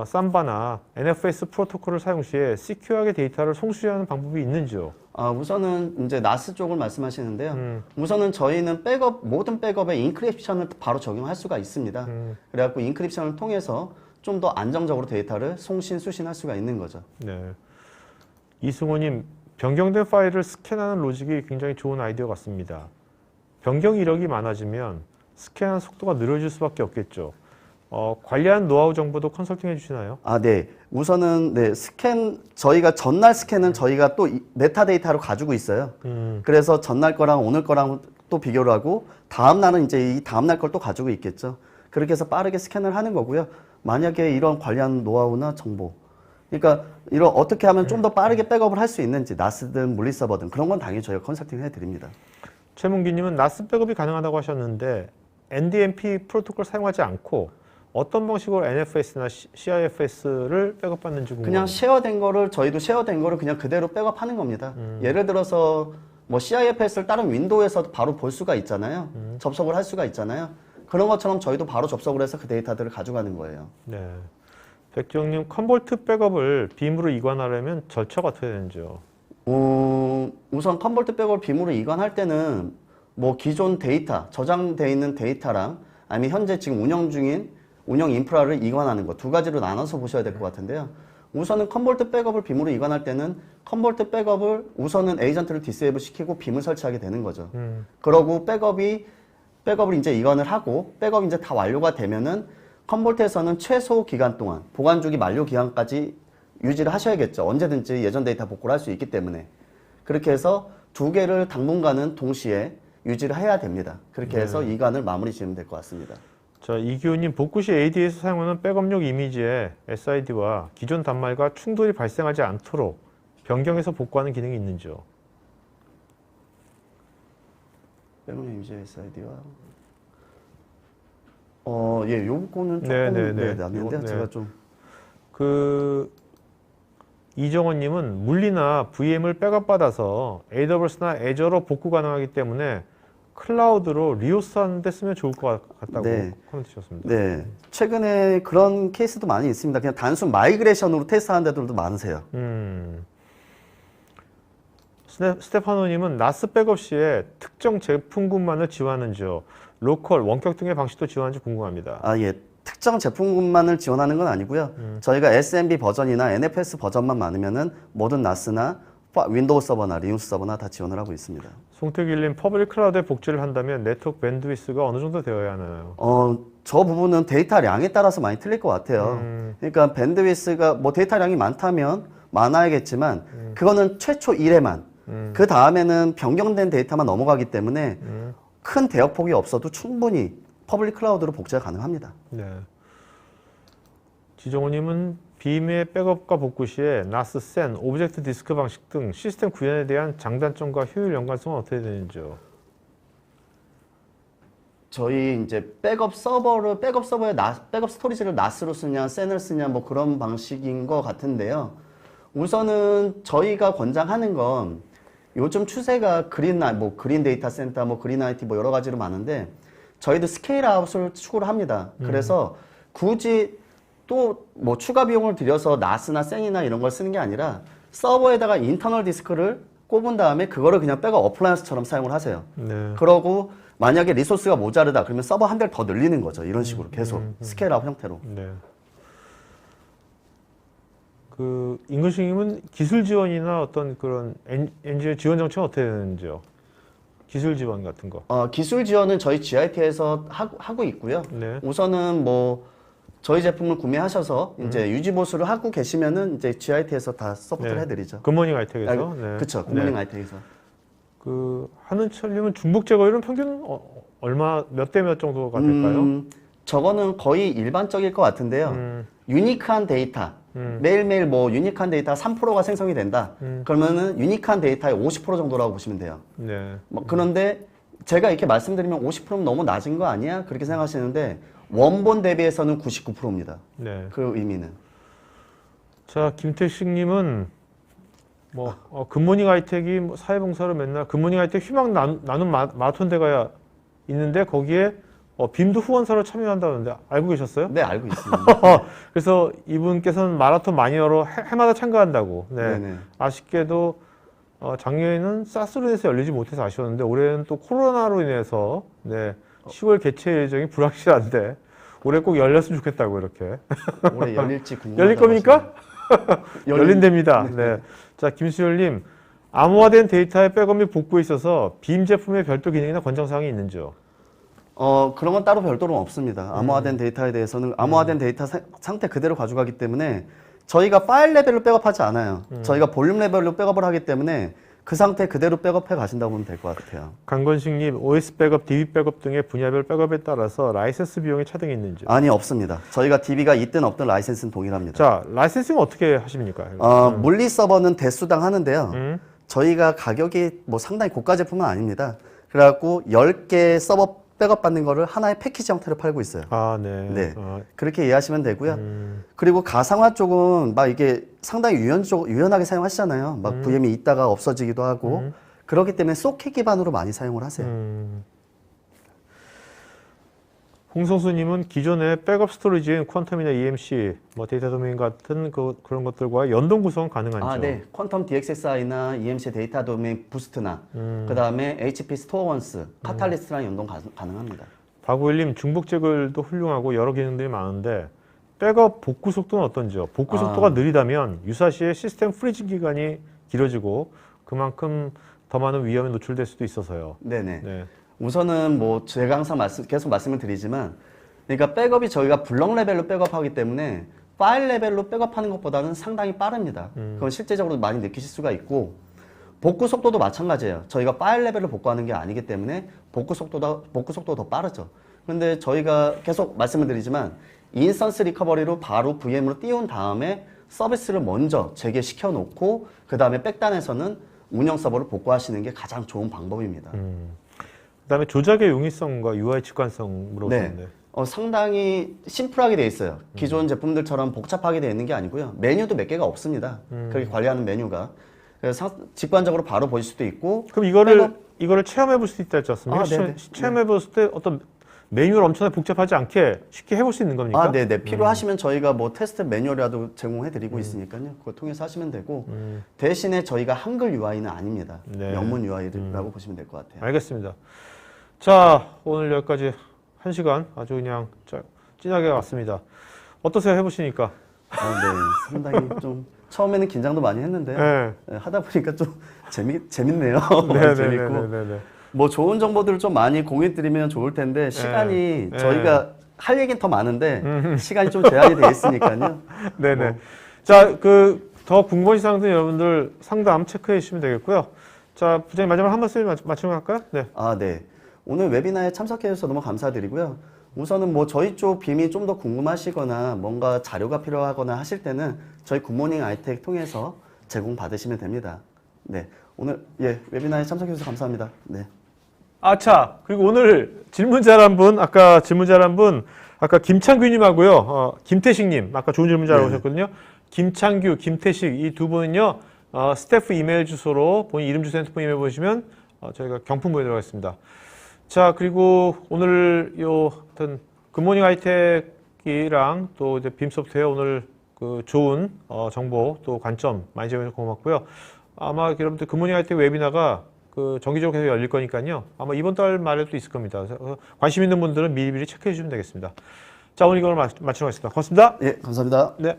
삼바나 NFS 프로토콜을 사용 시에 시큐어하게 데이터를 송수하는 방법이 있는지요? 우선은 이제 나스 쪽을 말씀하시는데요. 우선은 저희는 모든 백업에 인크립션을 바로 적용할 수가 있습니다. 그래갖고 인크립션을 통해서 좀 더 안정적으로 데이터를 수신할 수가 있는 거죠. 네. 이승호님, 변경된 파일을 스캔하는 로직이 굉장히 좋은 아이디어 같습니다. 변경 이력이 많아지면 스캔하는 속도가 느려질 수밖에 없겠죠. 관리하는 노하우 정보도 컨설팅 해주시나요? 네. 우선은 저희가 전날 스캔은 저희가 또 메타데이터로 가지고 있어요. 그래서 전날 거랑 오늘 거랑 또 비교를 하고 다음 날은 이제 이 다음 날 걸 또 가지고 있겠죠. 그렇게 해서 빠르게 스캔을 하는 거고요. 만약에 이런 관리하는 노하우나 정보, 그러니까 이런 어떻게 하면 좀 더 빠르게 백업을 할 수 있는지 나스든 물리 서버든 그런 건 당연히 저희가 컨설팅 해드립니다. 최문기님은 나스 백업이 가능하다고 하셨는데 NDMP 프로토콜 사용하지 않고 어떤 방식으로 NFS나 CIFS를 백업받는지 궁금합니다. 그냥 저희도 쉐어된 거를 그냥 그대로 백업하는 겁니다. 예를 들어서 뭐 CIFS를 다른 윈도우에서도 바로 볼 수가 있잖아요. 접속을 할 수가 있잖아요. 그런 것처럼 저희도 바로 접속을 해서 그 데이터들을 가져가는 거예요. 네. 백지영님, 컨볼트 백업을 빔으로 이관하려면 절차가 어떻게 되는지요? 우선 컨볼트 백업을 빔으로 이관할 때는 뭐 기존 데이터, 저장되어 있는 데이터랑 아니면 현재 지금 운영 인프라를 이관하는 것 두 가지로 나눠서 보셔야 될 것 같은데요. 우선은 컨볼트 백업을 빔으로 이관할 때는 컨볼트 백업을 우선은 에이전트를 디세이블 시키고 빔을 설치하게 되는 거죠. 그러고 백업을 이제 이관을 하고 백업이 이제 다 완료가 되면은 컨볼트에서는 최소 기간 동안 보관 주기 만료 기간까지 유지를 하셔야겠죠. 언제든지 예전 데이터 복구를 할 수 있기 때문에. 그렇게 해서 두 개를 당분간은 동시에 유지를 해야 됩니다. 그렇게 해서 이관을 마무리 지으면 될 것 같습니다. 자, 이기훈님, 복구 시 AD에서 사용하는 백업용 이미지에 SID와 기존 단말과 충돌이 발생하지 않도록 변경해서 복구하는 기능이 있는지요? 백업 이미지 SID와 예, 요거는 조금 네네네. 났는데 네. 제가 좀 이정원님은 물리나 VM을 백업받아서 AWS나 애저로 복구 가능하기 때문에 클라우드로 리호스 하는데 쓰면 좋을 것 같다고 네. 코멘트 주셨습니다. 네, 최근에 그런 케이스도 많이 있습니다. 그냥 단순 마이그레이션으로 테스트하는 데들도 많으세요. 스테파노님은 나스 백업 시에 특정 제품군만을 지원하는지요? 로컬, 원격 등의 방식도 지원하는지 궁금합니다. 아, 예. 특정 제품군만을 지원하는 건 아니고요. 저희가 SMB 버전이나 NFS 버전만 많으면은 모든 나스나 윈도우 서버나 리눅스 서버나 다 지원을 하고 있습니다. 송태길님, 퍼블릭 클라우드에 복제를 한다면 네트워크 밴드위스가 어느 정도 되어야 하나요? 저 부분은 데이터량에 따라서 많이 틀릴 것 같아요. 그러니까 밴드위스가 뭐 데이터량이 많다면 많아야겠지만 그거는 최초 1회만 그 다음에는 변경된 데이터만 넘어가기 때문에 큰 대역폭이 없어도 충분히 퍼블릭 클라우드로 복제가 가능합니다. 네. 지정호님은 빔의 백업과 복구 시에 나스, 센, 오브젝트 디스크 방식 등 시스템 구현에 대한 장단점과 효율 연관성은 어떻게 되는지요? 저희 이제 백업 서버에 백업 스토리지를 나스로 쓰냐, 센을 쓰냐 뭐 그런 방식인 것 같은데요. 우선은 저희가 권장하는 건 요즘 추세가 그린 데이터 센터, 뭐 그린 IT 뭐 여러 가지로 많은데 저희도 스케일 아웃을 추구를 합니다. 그래서 굳이 또 뭐 추가 비용을 들여서 나스나 센이나 이런 걸 쓰는 게 아니라 서버에다가 인터널 디스크를 꼽은 다음에 그거를 그냥 백업 어플라이언스처럼 사용을 하세요. 네. 그러고 만약에 리소스가 모자르다 그러면 서버 한 대를 더 늘리는 거죠. 이런 식으로 계속 스케일 아웃 형태로. 네. 임근식님은 기술 지원이나 어떤 그런 엔지니어 지원 정책은 어떻게 되는지요? 기술 지원 같은 거. 기술 지원은 저희 GIT에서 하고 있고요. 네. 우선은 뭐 저희 제품을 구매하셔서 이제 유지 보수를 하고 계시면은 이제 GIT에서 다 서포트를 네. 해드리죠. 굿모닝 하이텍에서. 네. 그렇죠. 굿모닝 네. 아이텍에서. 한은철님은 중복 제거율은 평균 얼마 몇 대 몇 정도가 될까요? 저거는 거의 일반적일 것 같은데요. 유니크한 데이터. 매일매일 뭐 유니크한 데이터가 3%가 생성이 된다. 그러면은 유니크한 데이터의 50% 정도라고 보시면 돼요. 네. 뭐 그런데 제가 이렇게 말씀드리면 50%는 너무 낮은 거 아니야? 그렇게 생각하시는데 원본 대비해서는 99%입니다. 네. 그 의미는. 자, 김태식님은 굿모닝 하이텍이 뭐 사회봉사를 맨날 굿모닝 하이텍 희망 나눔 마라톤 대가 있는데 거기에 빔도 후원사로 참여한다는데 알고 계셨어요? 네, 알고 있습니다. 그래서 이분께서는 마라톤 마니어로 해마다 참가한다고. 네. 네네. 아쉽게도 작년에는 사스로 인해서 열리지 못해서 아쉬웠는데 올해는 또 코로나로 인해서 10월 개최 예정이 불확실한데 올해 꼭 열렸으면 좋겠다고 이렇게. 올해 열릴지 궁금하다고 열릴 겁니까? 열린답니다. 네. 네. 자, 김수열님, 암호화된 데이터의 백업 및 복구에 있어서 빔 제품의 별도 기능이나 권장사항이 있는지요? 그런 건 따로 별도로 없습니다. 암호화된 데이터에 대해서는 암호화된 데이터 상태 그대로 가져가기 때문에 저희가 파일 레벨로 백업하지 않아요. 저희가 볼륨 레벨로 백업을 하기 때문에 그 상태 그대로 백업해 가신다고 보면 될 것 같아요. 강건식님, OS 백업, DB 백업 등의 분야별 백업에 따라서 라이센스 비용의 차등이 있는지요? 아니, 없습니다. 저희가 DB가 있든 없든 라이센스는 동일합니다. 자, 라이센싱은 어떻게 하십니까? 물리 서버는 대수당 하는데요. 저희가 가격이 뭐 상당히 고가 제품은 아닙니다. 그래갖고 10개 서버 백업 받는 거를 하나의 패키지 형태로 팔고 있어요. 아, 네. 네. 그렇게 이해하시면 되고요. 그리고 가상화 쪽은 막 이게 상당히 유연하게 사용하시잖아요. 막 VM이 있다가 없어지기도 하고. 그렇기 때문에 소켓 기반으로 많이 사용을 하세요. 홍성수님은 기존의 백업 스토리지인 퀀텀이나 EMC, 데이터 도메인 같은 그런 것들과 연동 구성은 가능한지요? 네. 퀀텀 DXSI나 EMC 데이터 도메인 부스트나 그 다음에 HP 스토어원스, 카탈리스트랑 연동 가능합니다. 박우일님, 중복 제거율도 훌륭하고 여러 기능들이 많은데 백업 복구 속도는 어떤지요? 복구 속도가 느리다면 유사시에 시스템 프리징 기간이 길어지고 그만큼 더 많은 위험에 노출될 수도 있어서요. 네네. 네. 우선은 뭐 제가 항상 계속 말씀을 드리지만, 그러니까 백업이 저희가 블럭 레벨로 백업하기 때문에 파일 레벨로 백업하는 것보다는 상당히 빠릅니다. 그건 실제적으로 많이 느끼실 수가 있고, 복구 속도도 마찬가지예요. 저희가 파일 레벨을 복구하는 게 아니기 때문에 복구 속도도 더 빠르죠. 근데 저희가 계속 말씀을 드리지만 인스턴스 리커버리로 바로 VM으로 띄운 다음에 서비스를 먼저 재개시켜 놓고 그 다음에 백단에서는 운영 서버를 복구하시는 게 가장 좋은 방법입니다. 그다음에 조작의 용이성과 UI 직관성 물어보셨는데. 상당히 심플하게 되어 있어요. 기존 제품들처럼 복잡하게 되어 있는 게 아니고요. 메뉴도 몇 개가 없습니다. 그렇게 관리하는 메뉴가. 그래서 직관적으로 바로 보실 수도 있고. 그럼 이거를 체험해 볼 수 있다 했지 않습니까? 체험해 봤을 때 어떤 메뉴를 엄청나게 복잡하지 않게 쉽게 해볼 수 있는 겁니까? 네네. 필요하시면 저희가 뭐 테스트 매뉴얼이라도 제공해 드리고 있으니까요. 그거 통해서 하시면 되고. 대신에 저희가 한글 UI는 아닙니다. 네. 영문 UI라고 보시면 될 것 같아요. 알겠습니다. 자, 오늘 여기까지 1시간 아주 그냥 진하게 왔습니다. 어떠세요? 해보시니까? 네. 상당히 좀 처음에는 긴장도 많이 했는데 네. 하다 보니까 좀 재밌네요. 네, 재밌고. 네. 뭐 좋은 정보들을 좀 많이 공유드리면 좋을 텐데 시간이 저희가 할 얘기는 더 많은데 시간이 좀 제한이 돼 있으니까요. 네네. 자, 더 궁금한 사항들 여러분들 상담 체크해 주시면 되겠고요. 자, 부장님 마지막 한 말씀 마치면 할까요? 네. 네. 오늘 웨비나에 참석해 주셔서 너무 감사드리고요. 우선은 뭐 저희 쪽 빔이 좀 더 궁금하시거나 뭔가 자료가 필요하거나 하실 때는 저희 굿모닝 아이텍 통해서 제공 받으시면 됩니다. 네. 오늘 웨비나에 참석해 주셔서 감사합니다. 네. 자, 그리고 오늘 아까 김창규님하고요, 김태식님, 아까 좋은 질문 잘 오셨거든요. 김창규, 김태식, 이 두 분은요, 스태프 이메일 주소로 본인 이름, 주소, 핸드폰 이메일 보시면 저희가 경품 보내드리겠습니다. 자, 그리고 오늘 어떤 굿모닝 하이텍이랑 또 이제 빔 소프트웨어 오늘 좋은 정보 또 관점 많이 제공해서 고맙고요. 아마 여러분들 굿모닝 하이텍 웨비나가 정기적으로 계속 열릴 거니까요. 아마 이번 달 말에도 있을 겁니다. 그래서 관심 있는 분들은 미리미리 체크해 주시면 되겠습니다. 자, 오늘 이걸 마치도록 하겠습니다. 고맙습니다. 감사합니다. 네.